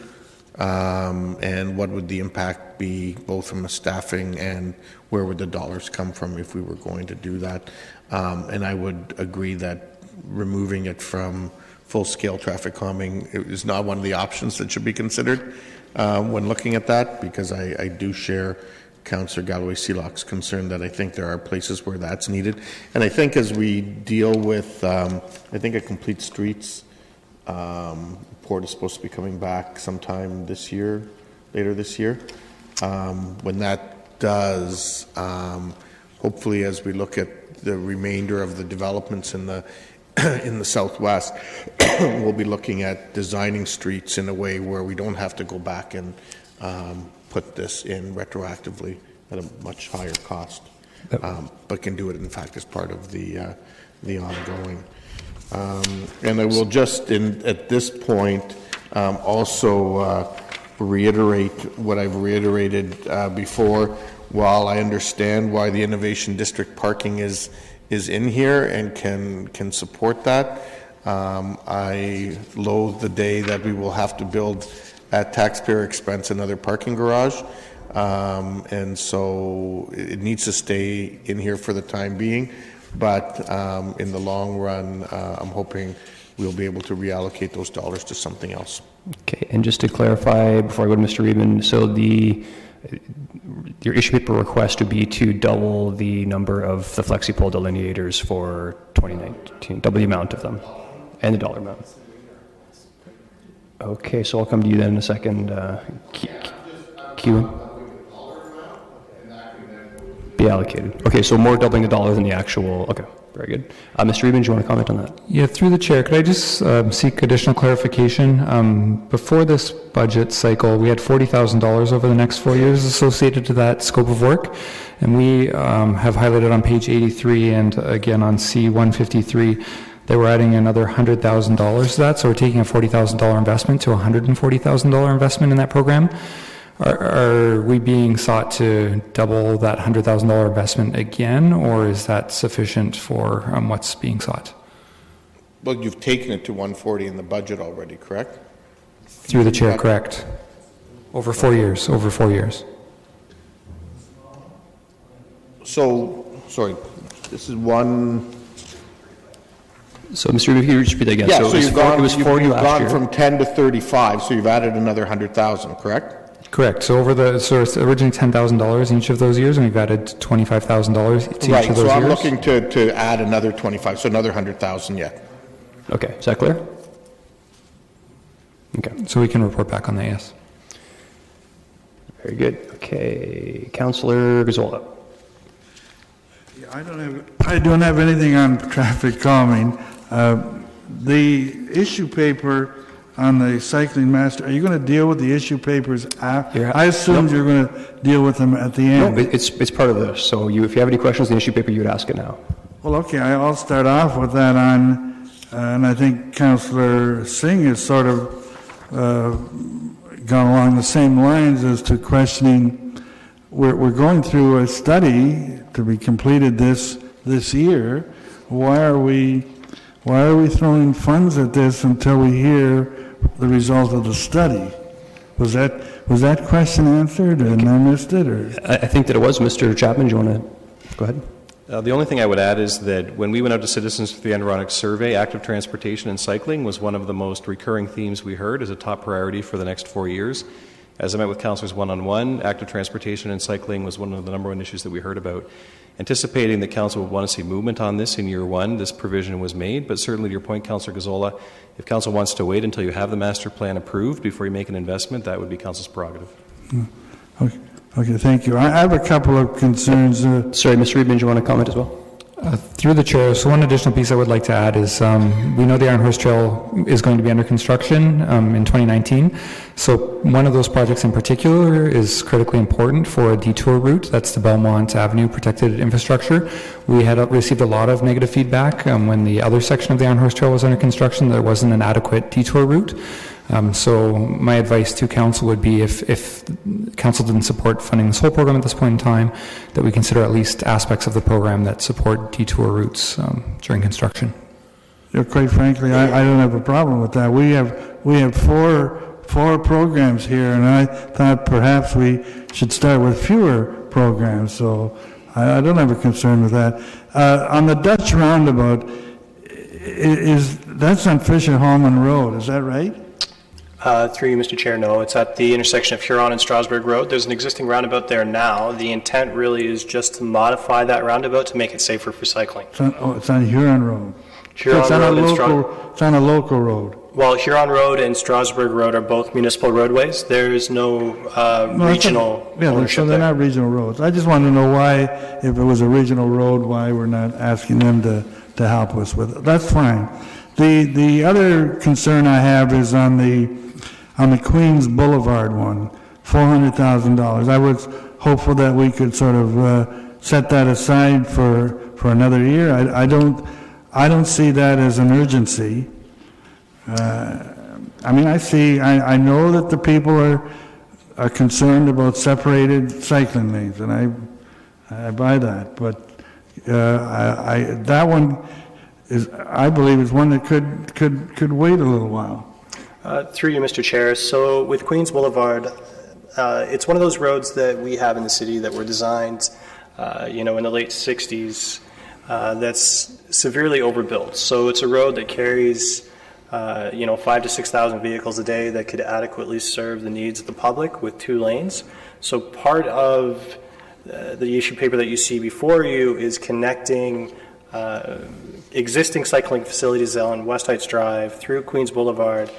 and what would the impact be, both from the staffing and where would the dollars come from if we were going to do that? And I would agree that removing it from full-scale traffic calming is not one of the options that should be considered when looking at that, because I do share Councillor Galloway CELOC's concern that I think there are places where that's needed. And I think as we deal with, I think a Complete Streets report is supposed to be coming back sometime this year, later this year. When that does, hopefully as we look at the remainder of the developments in the Southwest, we'll be looking at designing streets in a way where we don't have to go back and put this in retroactively at a much higher cost. but can do it, in fact, as part of the ongoing. And I will just, at this point, also reiterate what I've reiterated before. While I understand why the Innovation District parking is in here and can support that, I loathe the day that we will have to build at taxpayer expense another parking garage. And so it needs to stay in here for the time being. But in the long run, I'm hoping we'll be able to reallocate those dollars to something else. Okay, and just to clarify, before I go to Mr. Rubin, so your issue paper request would be to double the number of the flexi-pole delineators for 2019, double the amount of them, and the dollar amount. Okay, so I'll come to you then in a second. Q. Be allocated. Okay, so more doubling the dollar than the actual. Okay, very good. Mr. Rubin, do you want to comment on that? Yeah, through the chair, could I just seek additional clarification? Before this budget cycle, we had $40,000 over the next 4 years associated to that scope of work, and we have highlighted on page 83 and again on C153 that we're adding another $100,000 to that, so we're taking a $40,000 investment to a $140,000 investment in that program. Are we being sought to double that $100,000 investment again, or is that sufficient for what's being sought? Well, you've taken it to 140 in the budget already, correct? Through the chair, correct. Over 4 years, over 4 years. So, sorry, this is one... So, Mr. Rubin, can you repeat that again? Yeah, so you've 40 last gone year. from 10 to 35, so you've added another 100,000, correct? Correct. So it's originally $10,000 in each of those years, and we've added $25,000 to each of those years. Right, so I'm looking to add another 25, so another 100,000 yet. Okay, is that clear? Okay. So we can report back on that, yes. Very good. Okay, Councillor Gazzola. Yeah, I don't have anything on traffic calming. The issue paper on the cycling master, are you going to deal with the issue papers after? I assumed you're going to deal with them at the end. No, it's part of this. So if you have any questions on the issue paper, you would ask it now. Well, okay, I'll start off with that on, and I think Councillor Singh has sort of gone along the same lines as to questioning. We're going through a study to be completed this year. Why are we throwing funds at this until we hear the result of the study? Was that question answered and I missed it? Or? I think that it was. Mr. Chapman, do you want to go ahead? The only thing I would add is that when we went out to citizens for the Environics survey, active transportation and cycling was one of the most recurring themes we heard as a top priority for the next 4 years. As I met with councillors one-on-one, active transportation and cycling was one of the number one issues that we heard about. Anticipating that council would want to see movement on this in year one, this provision was made, but certainly to your point, Councillor Gazzola, if council wants to wait until you have the master plan approved before you make an investment, that would be council's prerogative. Okay, thank you. I have a couple of concerns. Sorry, Mr. Rubin, do you want to comment as well? Through the chair, so one additional piece I would like to add is we know the Iron Horse Trail is going to be under construction in 2019. So one of those projects in particular is critically important for a detour route. That's the Belmont Avenue protected infrastructure. We had received a lot of negative feedback when the other section of the Iron Horse Trail was under construction. There wasn't an adequate detour route. So my advice to council would be if council didn't support funding this whole program at this point in time, that we consider at least aspects of the program that support detour routes during construction. Yeah, quite frankly, I don't have a problem with that. We have four programs here, and I thought perhaps we should start with fewer programs. So I don't have a concern with that. On the Dutch roundabout, that's on Fisher-Hallman Road, is that right? Through you, Mr. Chair, no. It's at the intersection of Huron and Strasbourg Road. There's an existing roundabout there now. The intent really is just to modify that roundabout to make it safer for cycling. It's on Huron Road. Huron Road it's on a local road. Well, Huron Road and Strasbourg Road are both municipal roadways. There is no regional ownership so they're not regional roads. I just wanted to know why, if it was a regional road, why we're not asking them to help us with it. That's fine. The other concern I have is on the Queens Boulevard one, $400,000. I was hopeful that we could sort of set that aside for another year. I don't see that as an urgency. I mean, I know that the people are concerned about separated cycling lanes, and I buy that, but that one is, I believe, is one that could wait a little while. Through you, Mr. Chair. So with Queens Boulevard, it's one of those roads that we have in the city that were designed, in the late 60s, that's severely overbuilt. So it's a road that carries, 5,000 to 6,000 vehicles a day that could adequately serve the needs of the public with 2 lanes. So part of the issue paper that you see before you is connecting existing cycling facilities on West Heights Drive through Queens Boulevard,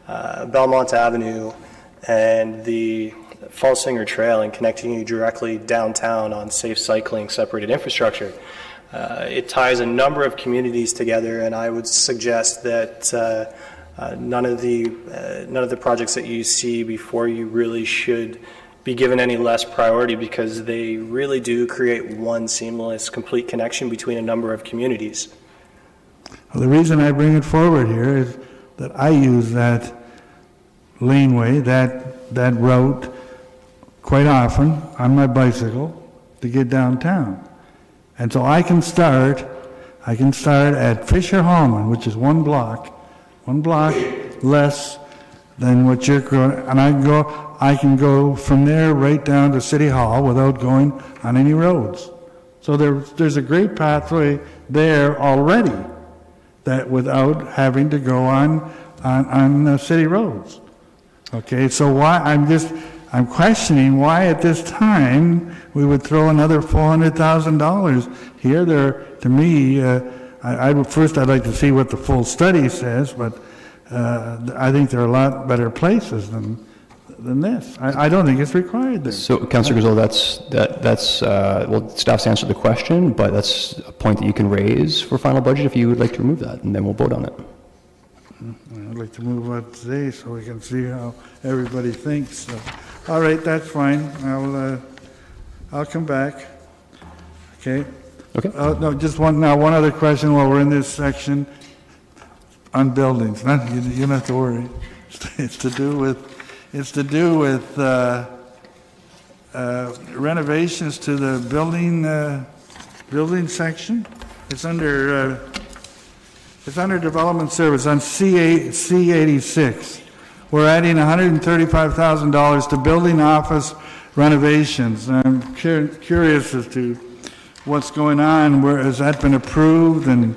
Belmont Avenue, and the Falls Singer Trail, and connecting you directly downtown on safe cycling separated infrastructure. It ties a number of communities together, and I would suggest that none of the projects that you see before you really should be given any less priority, because they really do create one seamless, complete connection between a number of communities. Well, the reason I bring it forward here is that I use that laneway, that route, quite often on my bicycle to get downtown. And so I can start at Fisher Hallman, which is one block less than what you're going, and I can go from there right down to City Hall without going on any roads. So there's a great pathway there already, that without having to go on city roads. Okay, so why I'm questioning why at this time we would throw another $400,000 here. To me, I'd like to see what the full study says, but I think there are a lot better places than this. I don't think it's required there. So, Councillor Gazzola, that's well, staff's answered the question, but that's a point that you can raise for final budget if you would like to remove that, and then we'll vote on it. I'd like to move on today so we can see how everybody thinks. So, all right, that's fine. I'll come back. Okay. Okay. No, just one other question while we're in this section on buildings. You don't have to worry. It's to do with renovations to the building section. It's under development service on C86. We're adding $135,000 to building office renovations. I'm curious as to what's going on. Where has that been approved, and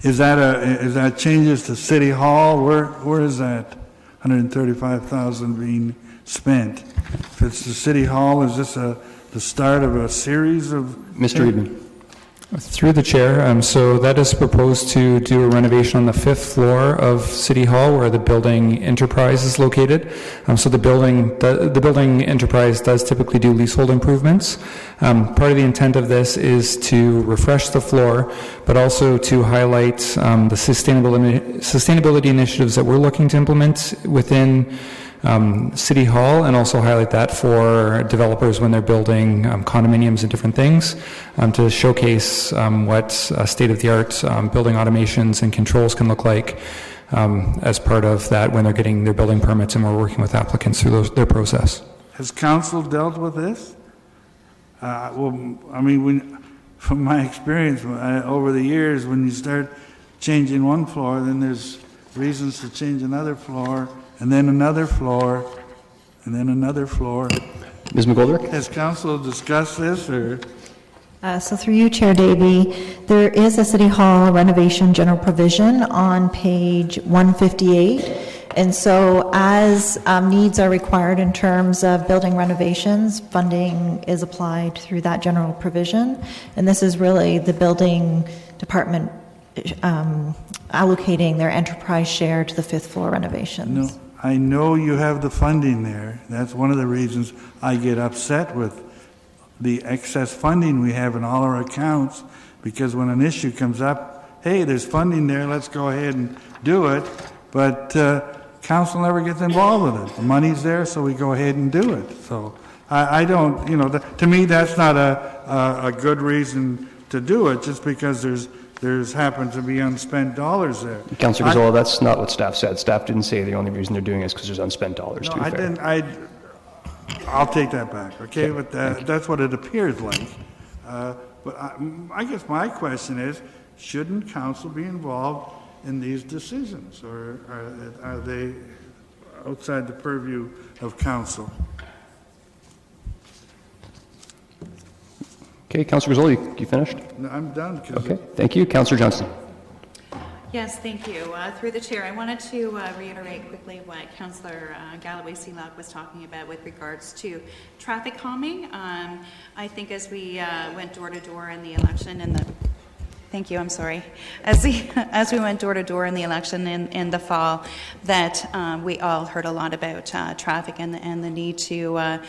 is that changes to City Hall? Where is that $135,000 being spent? If it's the City Hall, is this the start of a series of? Mr. Eidman. Through the chair, so that is proposed to do a renovation on the 5th floor of City Hall, where the building enterprise is located. So the building enterprise does typically do leasehold improvements. Part of the intent of this is to refresh the floor, but also to highlight the sustainability initiatives that we're looking to implement within City Hall, and also highlight that for developers when they're building condominiums and different things, to showcase what state-of-the-art building automations and controls can look like as part of that when they're getting their building permits, and we're working with applicants through their process. Has council dealt with this? Well, I mean, from my experience over the years, when you start changing one floor, then there's reasons to change another floor, and then another floor, and then another floor. Ms. McGoldrick? Has council discussed this, or? So through you, Chair Davey, there is a City Hall renovation general provision on page 158. And so as needs are required in terms of building renovations, funding is applied through that general provision. And this is really the building department allocating their enterprise share to the 5th floor renovations. No, I know you have the funding there. That's one of the reasons I get upset with the excess funding we have in all our accounts, because when an issue comes up, hey, there's funding there, let's go ahead and do it. But council never gets involved with it. The money's there, so we go ahead and do it. So I don't, to me, that's not a good reason to do it, just because there's happens to be unspent dollars there. Councillor Gazzola, that's not what staff said. Staff didn't say the only reason they're doing it is because there's unspent dollars, No, to be I fair. didn't, I'll take that back, okay? But that's what it appears like. But I guess my question is, shouldn't council be involved in these decisions, or are they outside the purview of council? Okay, Councillor Gazzola, you finished? No, I'm done. Okay, thank you. Councillor Johnson. Yes, thank you. Through the chair, I wanted to reiterate quickly what Councillor Galloway-Seelock was talking about with regards to traffic calming. I think as we went door to door in the election Thank you, I'm sorry. As we went door to door in the election in the fall, that we all heard a lot about traffic and the need to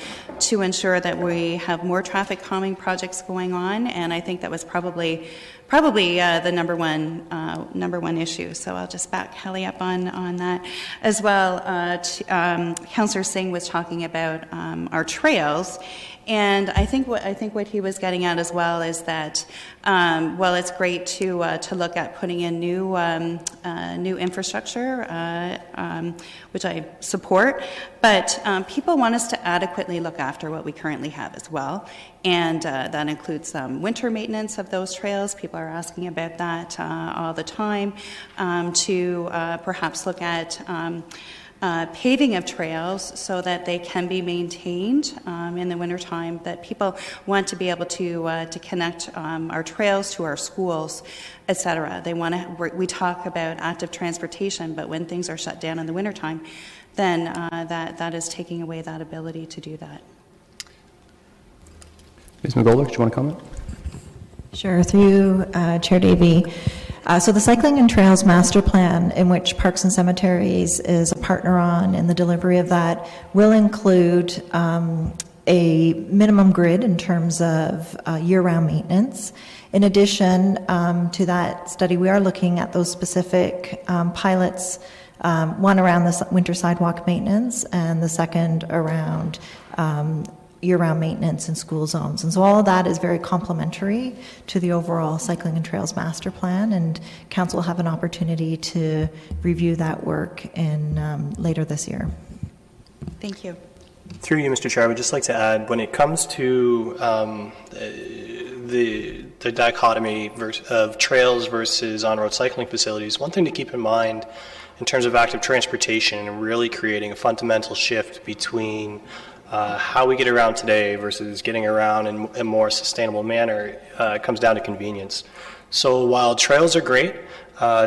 ensure that we have more traffic calming projects going on, and I think that was probably the number one issue. So I'll just back Kelly up on that as well. Councillor Singh was talking about our trails. And I think what he was getting at as well is that while it's great to look at putting in new infrastructure, which I support, but people want us to adequately look after what we currently have as well, and that includes winter maintenance of those trails. People are asking about that all the time. To perhaps look at paving of trails so that they can be maintained in the wintertime, that people want to be able to connect our trails to our schools, etc. They want to. We talk about active transportation, but when things are shut down in the wintertime, then that is taking away that ability to do that. Ms. McGoldrick, do you want to comment? Sure, through Chair Davey. So the Cycling and Trails Master Plan, in which Parks and Cemeteries is a partner on in the delivery of that, will include a minimum grid in terms of year-round maintenance. In addition to that study, we are looking at those specific pilots, one around the winter sidewalk maintenance and the second around year-round maintenance in school zones. And so all of that is very complementary to the overall Cycling and Trails Master Plan, and Council will have an opportunity to review that work in later this year. Thank you. Through you, Mr. Chair, I would just like to add, when it comes to the dichotomy of trails versus on-road cycling facilities, one thing to keep in mind in terms of active transportation and really creating a fundamental shift between how we get around today versus getting around in a more sustainable manner comes down to convenience. So while trails are great,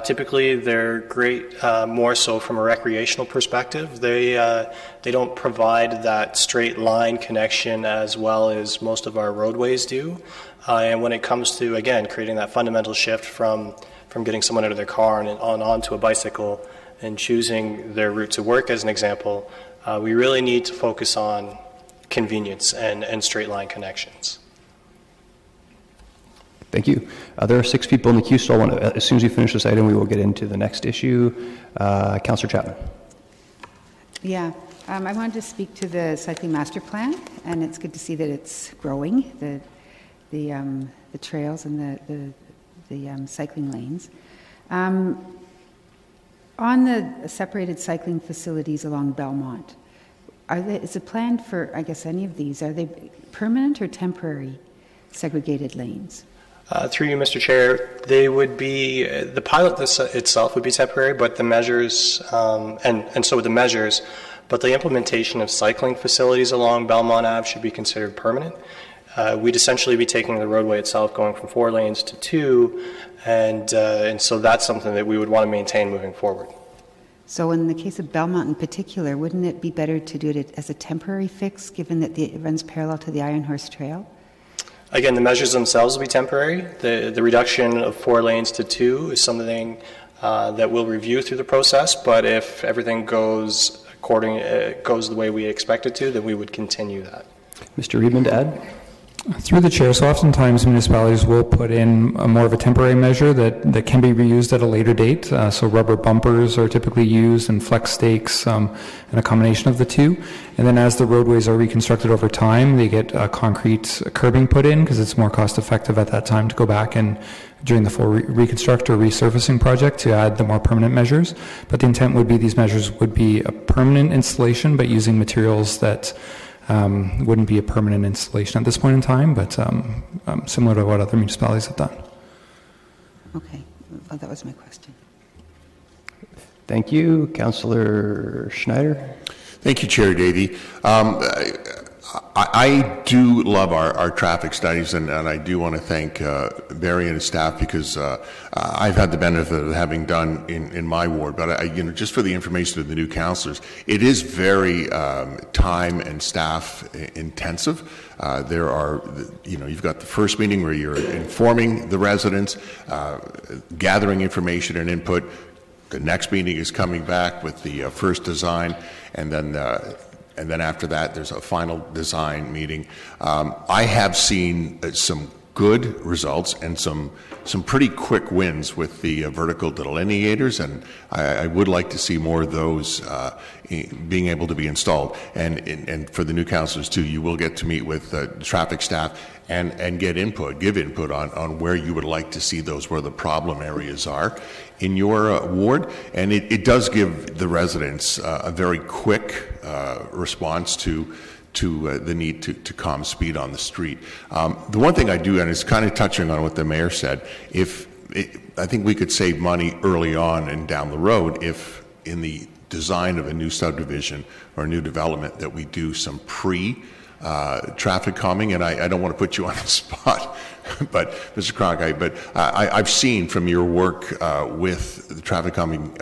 typically they're great more so from a recreational perspective. They don't provide that straight line connection as well as most of our roadways do. And when it comes to, again, creating that fundamental shift from getting someone out of their car and onto a bicycle and choosing their route to work as an example, we really need to focus on convenience and straight line connections. Thank you. There are 6 people in the queue, so as soon as we finish this item, we will get into the next issue. Councillor Chapman. Yeah, I wanted to speak to the Cycling Master Plan, and it's good to see that it's growing, the trails and the cycling lanes. On the separated cycling facilities along Belmont, is it planned for, I guess, any of these? Are they permanent or temporary segregated lanes? Through you, Mr. Chair, they would be, the pilot itself would be temporary, but the measures, and so would the measures, but the implementation of cycling facilities along Belmont Ave should be considered permanent. We'd essentially be taking the roadway itself, going from 4 lanes to 2, and so that's something that we would want to maintain moving forward. So in the case of Belmont in particular, wouldn't it be better to do it as a temporary fix, given that it runs parallel to the Iron Horse Trail? Again, the measures themselves will be temporary. The reduction of 4 lanes to 2 is something that we'll review through the process, but if everything goes the way we expect it to, then we would continue that. Mr. Reedman, to add? Through the chair, so oftentimes municipalities will put in a more of a temporary measure that can be reused at a later date. So rubber bumpers are typically used, and flex stakes, and a combination of the two. And then as the roadways are reconstructed over time, they get concrete curbing put in because it's more cost effective at that time to go back and during the full reconstruct or resurfacing project to add the more permanent measures. But the intent would be these measures would be a permanent installation, but using materials that wouldn't be a permanent installation at this point in time, but similar to what other municipalities have done. Okay, well, that was my question. Thank you. Councillor Schneider. Thank you, Chair Davey. I do love our traffic studies, and I do want to thank Barry and his staff because I've had the benefit of having done in my ward. But just for the information of the new councillors, it is very time and staff intensive. There are, you've got the first meeting where you're informing the residents, gathering information and input. The next meeting is coming back with the first design, and then after that, there's a final design meeting. I have seen some good results and some pretty quick wins with the vertical delineators, and I would like to see more of those being able to be installed. And for the new councillors too, you will get to meet with traffic staff and give input on where you would like to see those, where the problem areas are in your ward. And it does give the residents a very quick response to the need to calm speed on the street. The one thing I do, and it's kind of touching on what the mayor said, I think we could save money early on and down the road if in the design of a new subdivision or a new development that we do some traffic calming. And I don't want to put you on the spot, but Mr. Cronkite, but I've seen from your work with the traffic calming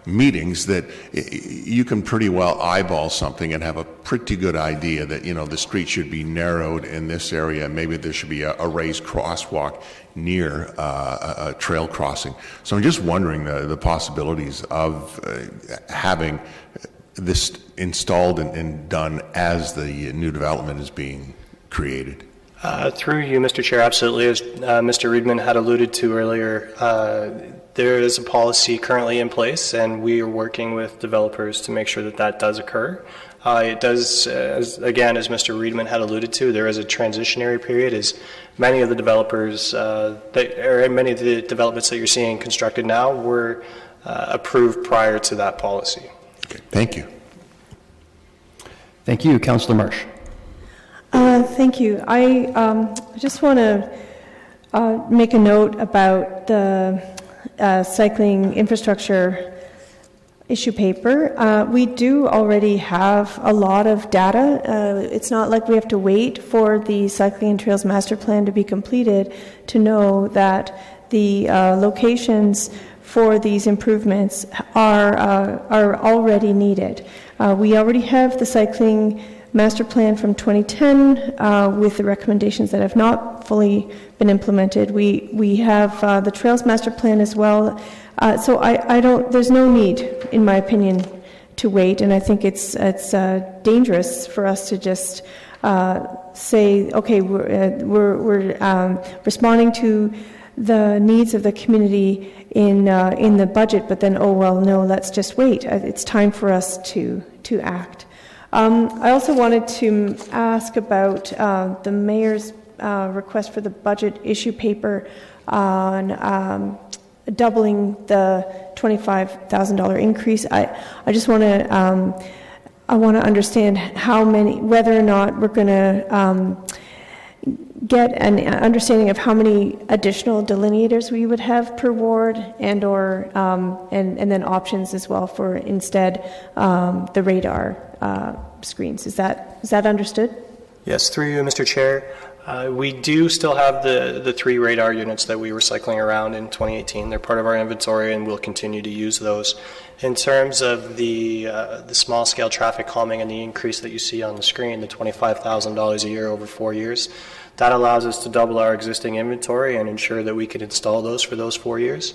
meetings that you can pretty well eyeball something and have a pretty good idea that, the street should be narrowed in this area. Maybe there should be a raised crosswalk near a trail crossing. So I'm just wondering the possibilities of having this installed and done as the new development is being created. Through you, Mr. Chair, absolutely. As Mr. Riedman had alluded to earlier, there is a policy currently in place, and we are working with developers to make sure that does occur. It does, as Mr. Riedman had alluded to, there is a transitionary period as many of the developers, many of the developments that you're seeing constructed now were approved prior to that policy. Okay, thank you. Thank you. Councillor Marsh. Thank you. I just want to make a note about the cycling infrastructure issue paper. We do already have a lot of data. It's not like we have to wait for the Cycling and Trails Master Plan to be completed to know that the locations for these improvements are already needed. We already have the cycling master plan from 2010 with the recommendations that have not fully been implemented. We have the trails master plan as well. So there's no need, in my opinion, to wait, and I think it's dangerous for us to just say, okay, we're responding to the needs of the community in the budget, but then, oh well, no, let's just wait. It's time for us to act. I also wanted to ask about the mayor's request for the budget issue paper on doubling the $25,000 increase. I just want to understand whether or not we're going to get an understanding of how many additional delineators we would have per ward, and then options as well for instead the radar screens. Is that understood? Yes, through you, Mr. Chair. We do still have the 3 radar units that we were cycling around in 2018. They're part of our inventory, and we'll continue to use those. In terms of the small-scale traffic calming and the increase that you see on the screen, the $25,000 a year over 4 years, that allows us to double our existing inventory and ensure that we can install those for those 4 years.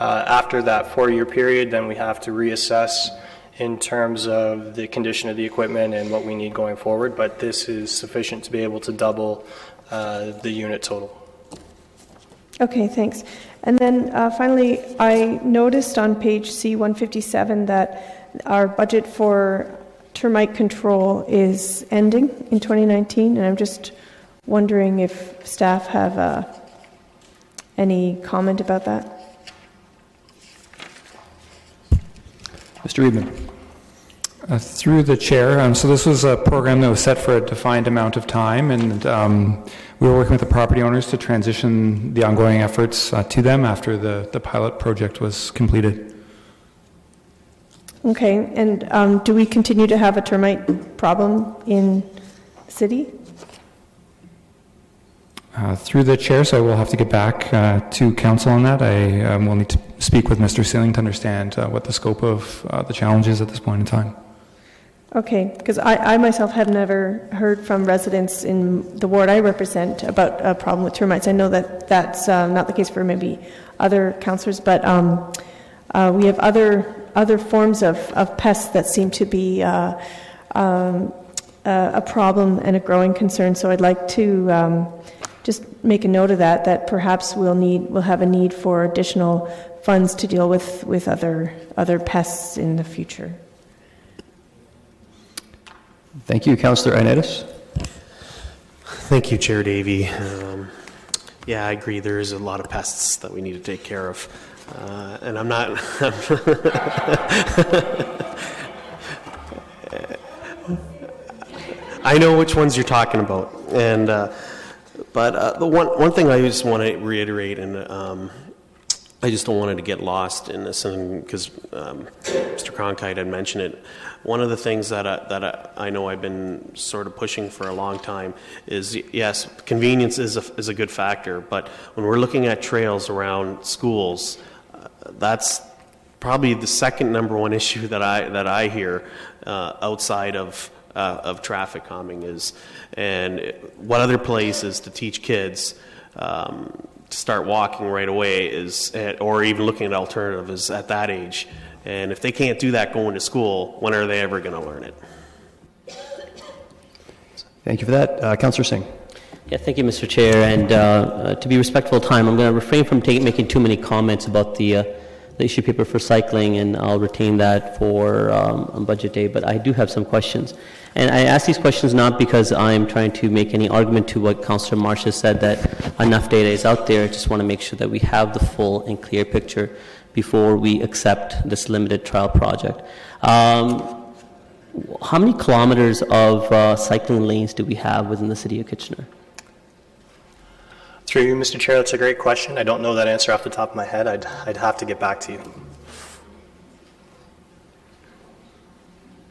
After that 4-year period, then we have to reassess in terms of the condition of the equipment and what we need going forward, but this is sufficient to be able to double the unit total. Okay, thanks. And then finally, I noticed on page C157 that our budget for termite control is ending in 2019, and I'm just wondering if staff have any comment about that. Mr. Reedman. Through the chair, so this was a program that was set for a defined amount of time, and we were working with the property owners to transition the ongoing efforts to them after the pilot project was completed. Okay, and do we continue to have a termite problem in the city? Through the chair, so I will have to get back to council on that. I will need to speak with Mr. Sealing to understand what the scope of the challenge is at this point in time. Okay, because I myself have never heard from residents in the ward I represent about a problem with termites. I know that that's not the case for maybe other councillors, but we have other forms of pests that seem to be a problem and a growing concern. So I'd like to just make a note of that perhaps we'll have a need for additional funds to deal with other pests in the future. Thank you. Councillor Ioannidis. Thank you, Chair Davey. Yeah, I agree. There is a lot of pests that we need to take care of. And I'm not... I know which ones you're talking about. And but the one thing I just want to reiterate, and I just don't want it to get lost in this, because Mr. Cronkite had mentioned it. One of the things that I know I've been sort of pushing for a long time is, yes, convenience is a good factor, but when we're looking at trails around schools, that's probably the second number one issue that I hear outside of traffic calming is, and what other places to teach kids to start walking right away is, or even looking at alternatives at that age. And if they can't do that going to school, when are they ever going to learn it? Thank you for that. Councillor Singh. Yeah, thank you, Mr. Chair. And to be respectful of time, I'm going to refrain from making too many comments about the issue paper for cycling, and I'll retain that for on budget day. But I do have some questions. And I ask these questions not because I'm trying to make any argument to what Councillor Marsh has said, that enough data is out there. I just want to make sure that we have the full and clear picture before we accept this limited trial project. How many kilometers of cycling lanes do we have within the City of Kitchener? Through you, Mr. Chair, that's a great question. I don't know that answer off the top of my head. I'd have to get back to you.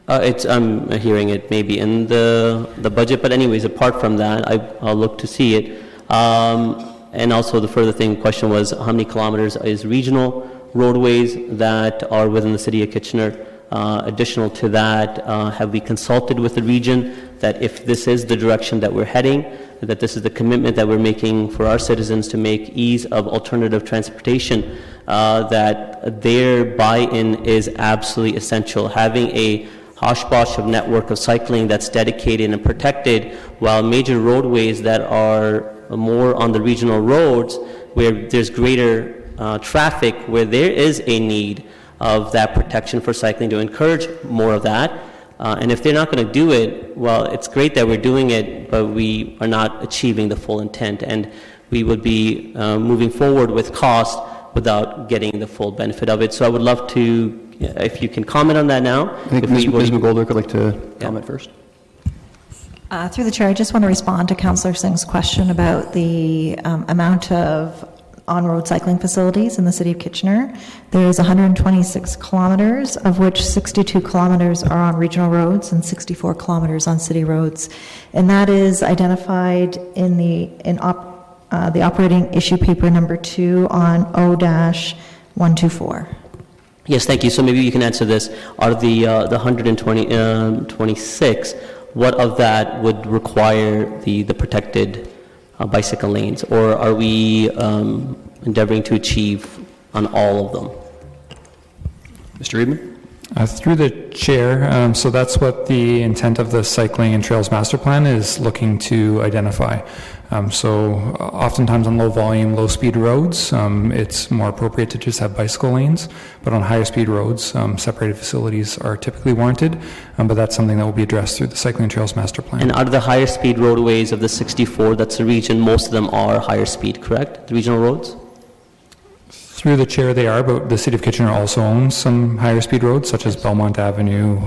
I'm hearing it maybe in the budget, but anyways, apart from that, I'll look to see it. And also the further question was, how many kilometers is regional roadways that are within the City of Kitchener? Additional to that, have we consulted with the region that if this is the direction that we're heading, that this is the commitment that we're making for our citizens to make ease of alternative transportation, that their buy-in is absolutely essential. Having a hosh-posh of network of cycling that's dedicated and protected, while major roadways that are more on the regional roads where there's greater traffic, where there is a need of that protection for cycling, to encourage more of that. And if they're not going to do it, well, it's great that we're doing it, but we are not achieving the full intent, and we would be moving forward with cost without getting the full benefit of it. So I would love to, if you can comment on that now. I think Ms. McGoldrick would like to comment first. Through the chair, I just want to respond to Councillor Singh's question about the amount of on-road cycling facilities in the City of Kitchener. There is 126 kilometers, of which 62 kilometers are on regional roads and 64 kilometers on city roads. And that is identified in the operating issue paper number 2 on O-124. Yes, thank you. So maybe you can answer this. Are the 126, what of that would require the protected bicycle lanes, or are we endeavoring to achieve on all of them? Mr. Reedman? Through the chair, so that's what the intent of the Cycling and Trails Master Plan is looking to identify. So oftentimes on low volume, low speed roads, it's more appropriate to just have bicycle lanes, but on higher speed roads, separated facilities are typically warranted, but that's something that will be addressed through the Cycling and Trails Master Plan. And out of the higher speed roadways of the 64, that's the region, most of them are higher speed, correct? The regional roads? Through the chair, they are, but the City of Kitchener also owns some higher speed roads, such as Belmont Avenue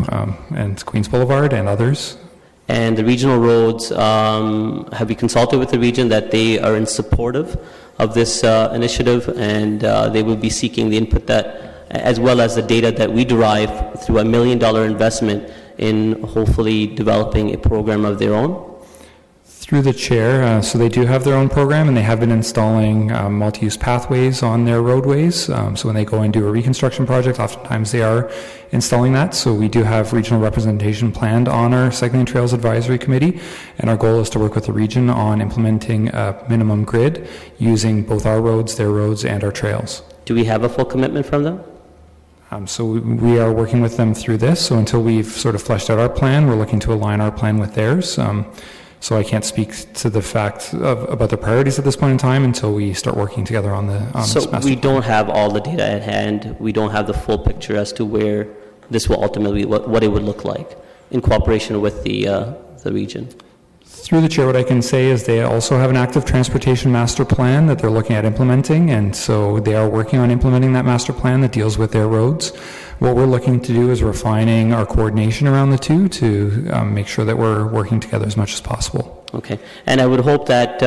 and Queens Boulevard and others. And the regional roads, have you consulted with the region that they are in support of this initiative, and they will be seeking the input that, as well as the data that we derive through $1 million investment in hopefully developing a program of their own? Through the chair, so they do have their own program, and they have been installing multi-use pathways on their roadways. So when they go and do a reconstruction project, oftentimes they are installing that. So we do have regional representation planned on our Cycling and Trails Advisory Committee, and our goal is to work with the region on implementing a minimum grid using both our roads, their roads, and our trails. Do we have a full commitment from them? So we are working with them through this. So until we've sort of fleshed out our plan, we're looking to align our plan with theirs. So I can't speak to the fact about the priorities at this point in time until we start working together on this master plan. So we don't have all the data at hand. We don't have the full picture as to where this will ultimately, what it would look like in cooperation with the region. Through the chair, what I can say is they also have an active transportation master plan that they're looking at implementing, and so they are working on implementing that master plan that deals with their roads. What we're looking to do is refining our coordination around the two to make sure that we're working together as much as possible. Okay, and I would hope that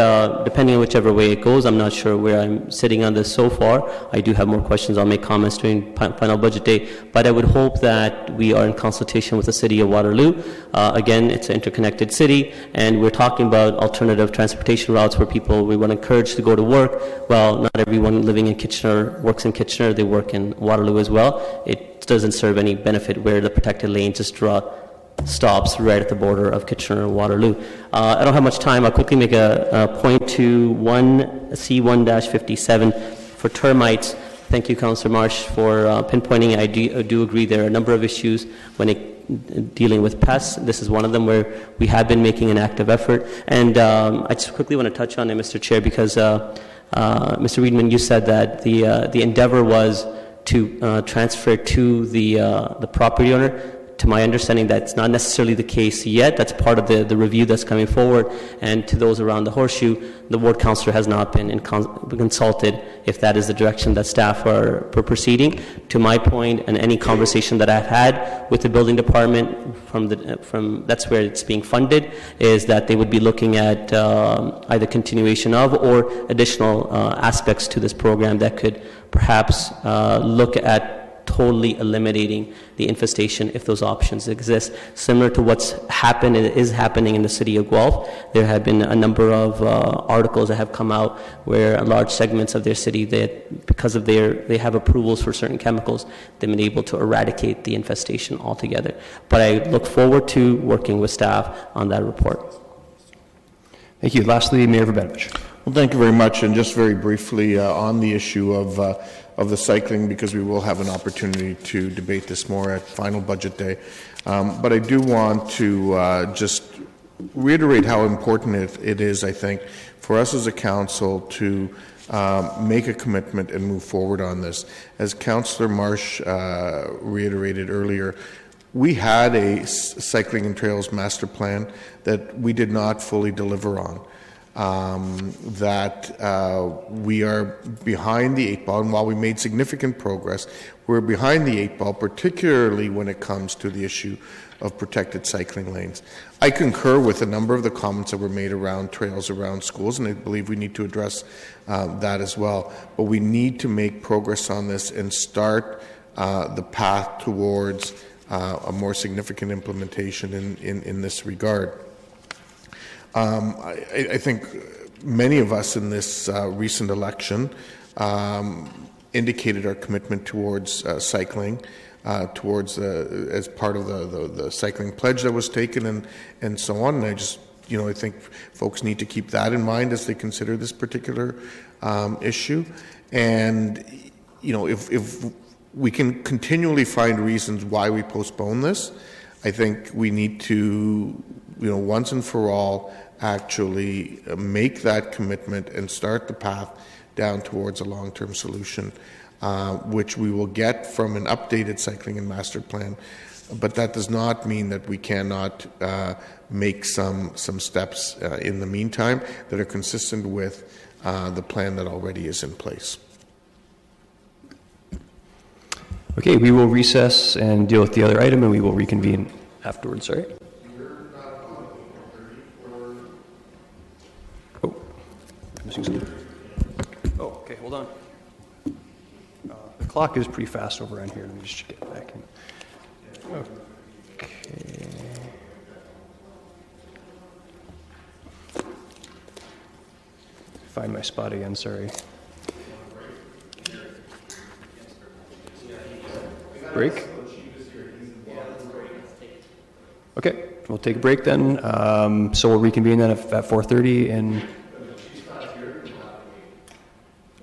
depending on whichever way it goes, I'm not sure where I'm sitting on this so far. I do have more questions. I'll make comments during final budget day, but I would hope that we are in consultation with the City of Waterloo. Again, it's an interconnected city, and we're talking about alternative transportation routes where people we want to encourage to go to work. Well, not everyone living in Kitchener works in Kitchener. They work in Waterloo as well. It doesn't serve any benefit where the protected lane just stops right at the border of Kitchener and Waterloo. I don't have much time. I'll quickly make a point to C1-57 for termites. Thank you, Councillor Marsh, for pinpointing. I do agree there are a number of issues when dealing with pests. This is one of them where we have been making an active effort. And I just quickly want to touch on it, Mr. Chair, because Mr. Weidman, you said that the endeavor was to transfer to the property owner. To my understanding, that's not necessarily the case yet. That's part of the review that's coming forward. And to those around the horseshoe, the ward councillor has not been consulted if that is the direction that staff are proceeding. To my point, and any conversation that I've had with the building department from that's where it's being funded, is that they would be looking at either continuation of or additional aspects to this program that could perhaps look at totally eliminating the infestation if those options exist. Similar to what's happened and is happening in the city of Guelph, there have been a number of articles that have come out where large segments of their city, that because of they have approvals for certain chemicals, they've been able to eradicate the infestation altogether. But I look forward to working with staff on that report. Thank you. Lastly, Mayor Verbenovich. Well, thank you very much. And just very briefly on the issue of the cycling, because we will have an opportunity to debate this more at final budget day. But I do want to just reiterate how important it is, I think, for us as a council to make a commitment and move forward on this. As Councillor Marsh reiterated earlier, we had a cycling and trails master plan that we did not fully deliver on. We are behind the 8 ball, and while we made significant progress, we're behind the 8 ball, particularly when it comes to the issue of protected cycling lanes. I concur with a number of the comments that were made around trails around schools, and I believe we need to address that as well. But we need to make progress on this and start the path towards a more significant implementation in this regard. I think many of us in this recent election indicated our commitment towards cycling, as part of the cycling pledge that was taken and so on. And I just, I think folks need to keep that in mind as they consider this particular issue. And, if we can continually find reasons why we postpone this. I think we need to, once and for all, actually make that commitment and start the path down towards a long-term solution, which we will get from an updated cycling and master plan. But that does not mean that we cannot make some steps in the meantime that are consistent with the plan that already is in place. Okay, we will recess and deal with the other item, and we will reconvene afterwards, sorry. Oh, I'm missing something. Oh, okay, hold on. The clock is pretty fast over on here. Let me just get back in. Okay. Find my spot again, sorry. Break? Okay, we'll take a break then. So we'll reconvene then at 4:30 and...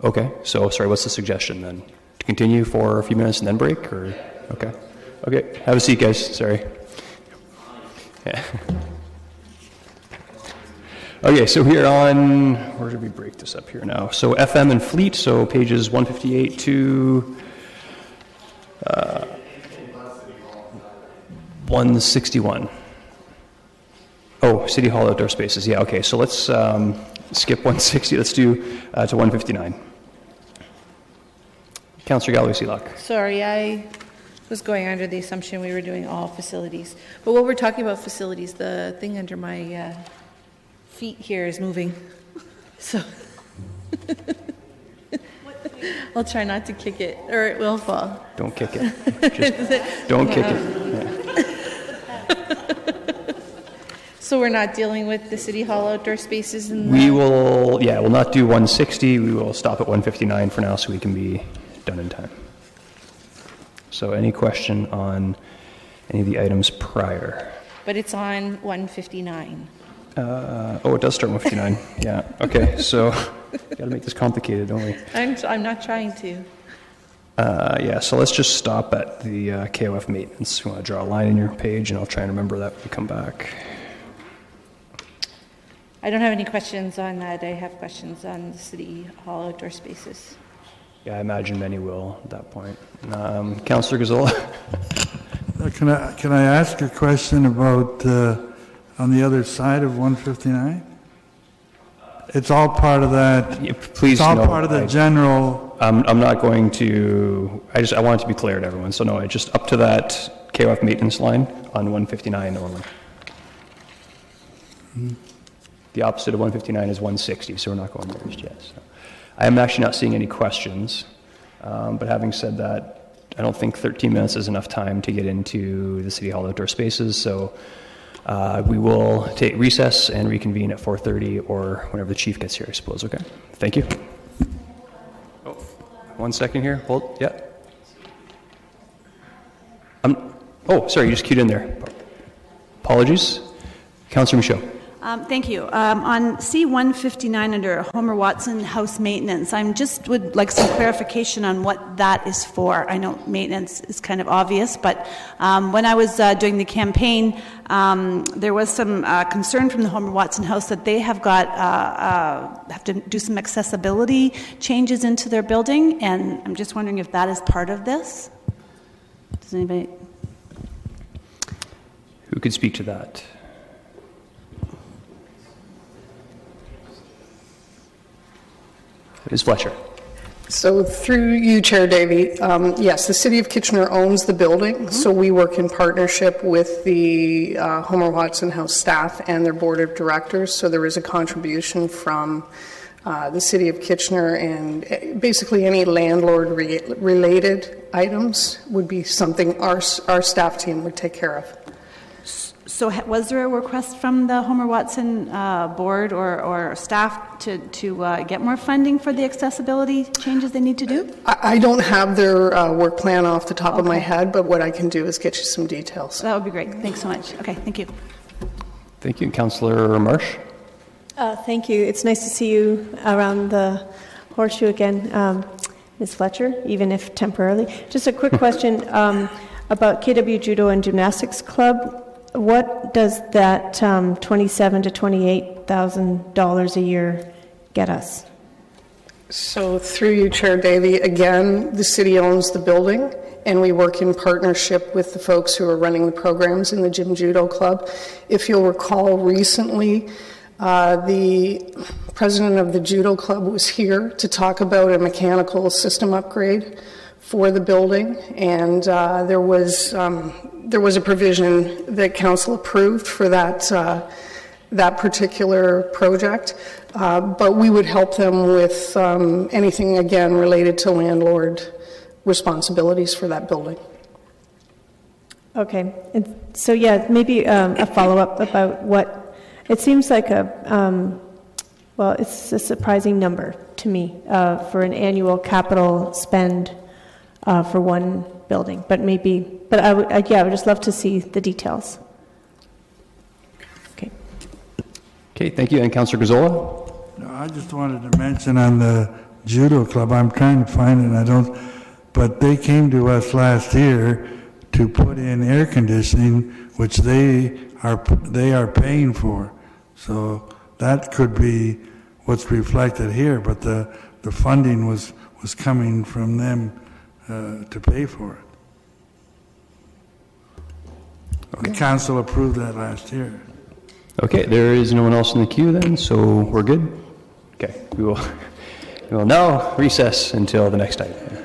Okay, so sorry, what's the suggestion then? To continue for a few minutes and then break, or? Okay. Okay, have a seat, guys, sorry. Yeah. Okay, so here on, where did we break this up here now? So FM and Fleet, so pages 158 to 161. Oh, City Hall outdoor spaces, yeah, okay, so let's skip 160, let's do to 159. Councillor Galloway-Seelock. Sorry, I was going under the assumption we were doing all facilities. But while we're talking about facilities, the thing under my feet here is moving. So I'll try not to kick it, or it will fall. Don't kick it. Just don't kick it. Yeah. So we're not dealing with the City Hall outdoor spaces? We will, yeah, we'll not do 160. We will stop at 159 for now so we can be done in time. So any question on any of the items prior? But it's on 159. Oh, it does start 159. Yeah, okay, so got to make this complicated, don't we? I'm not trying to. Yeah, so let's just stop at the KOF maintenance. You want to draw a line in your page, and I'll try and remember that when we come back. I don't have any questions on that. I have questions on the City Hall outdoor spaces. Yeah, I imagine many will at that point. Councillor Gazzola. Can I ask a question about on the other side of 159? It's all part of that. Yeah, please, it's all no, part of the general. I'm not going to. I want it to be clear to everyone. So no, just up to that KOF maintenance line on 159 only. Mm-hmm. The opposite of 159 is 160, so we're not going there just yet. So. I am actually not seeing any questions, but having said that, I don't think 13 minutes is enough time to get into the City Hall outdoor spaces, so we will take recess and reconvene at 4:30 or whenever the chief gets here, I suppose, okay? Thank you. Oh, 1 second here, hold, yeah. Oh, sorry, you just queued in there. Apologies. Councillor Michaud. Thank you. On C159 under Homer Watson House Maintenance, I just would like some clarification on what that is for. I know maintenance is kind of obvious, but when I was doing the campaign, there was some concern from the Homer Watson House that they have got have to do some accessibility changes into their building, and I'm just wondering if that is part of this. Does anybody? Who could speak to that? Ms. Fletcher. So through you, Chair Davey, yes, the City of Kitchener owns the building, so we work in partnership with the Homer Watson House staff and their board of directors, so there is a contribution from the City of Kitchener, and basically any landlord-related items would be something our staff team would take care of. So was there a request from the Homer Watson board or staff to get more funding for the accessibility changes they need to do? I don't have their work plan off the top of my head, but what I can do is get you some details. That would be great. Thanks so much. Okay, thank you. Thank you. Councillor Marsh. Thank you. It's nice to see you around the horseshoe again. Ms. Fletcher, even if temporarily. Just a quick question about KW Judo and Gymnastics Club. What does that $27,000 to $28,000 a year get us? So through you, Chair Davey, again, the city owns the building, and we work in partnership with the folks who are running the programs in the Gym Judo Club. If you'll recall, recently, the president of the Judo Club was here to talk about a mechanical system upgrade for the building, and there was a provision that council approved for that particular project, but we would help them with anything, again, related to landlord responsibilities for that building. Okay. And so, yeah, maybe a follow-up about what, it seems like it's a surprising number to me for an annual capital spend for one building, but I would just love to see the details. Okay, thank you. And Councillor Gazzola? No, I just wanted to mention on the judo club, I'm trying to find it, and but they came to us last year to put in air conditioning, which they are paying for. So that could be what's reflected here, but the funding was coming from them to pay for it. Okay. The council approved that last year. Okay, there is no one else in the queue then, so we're good? Okay, we will now recess until the next item.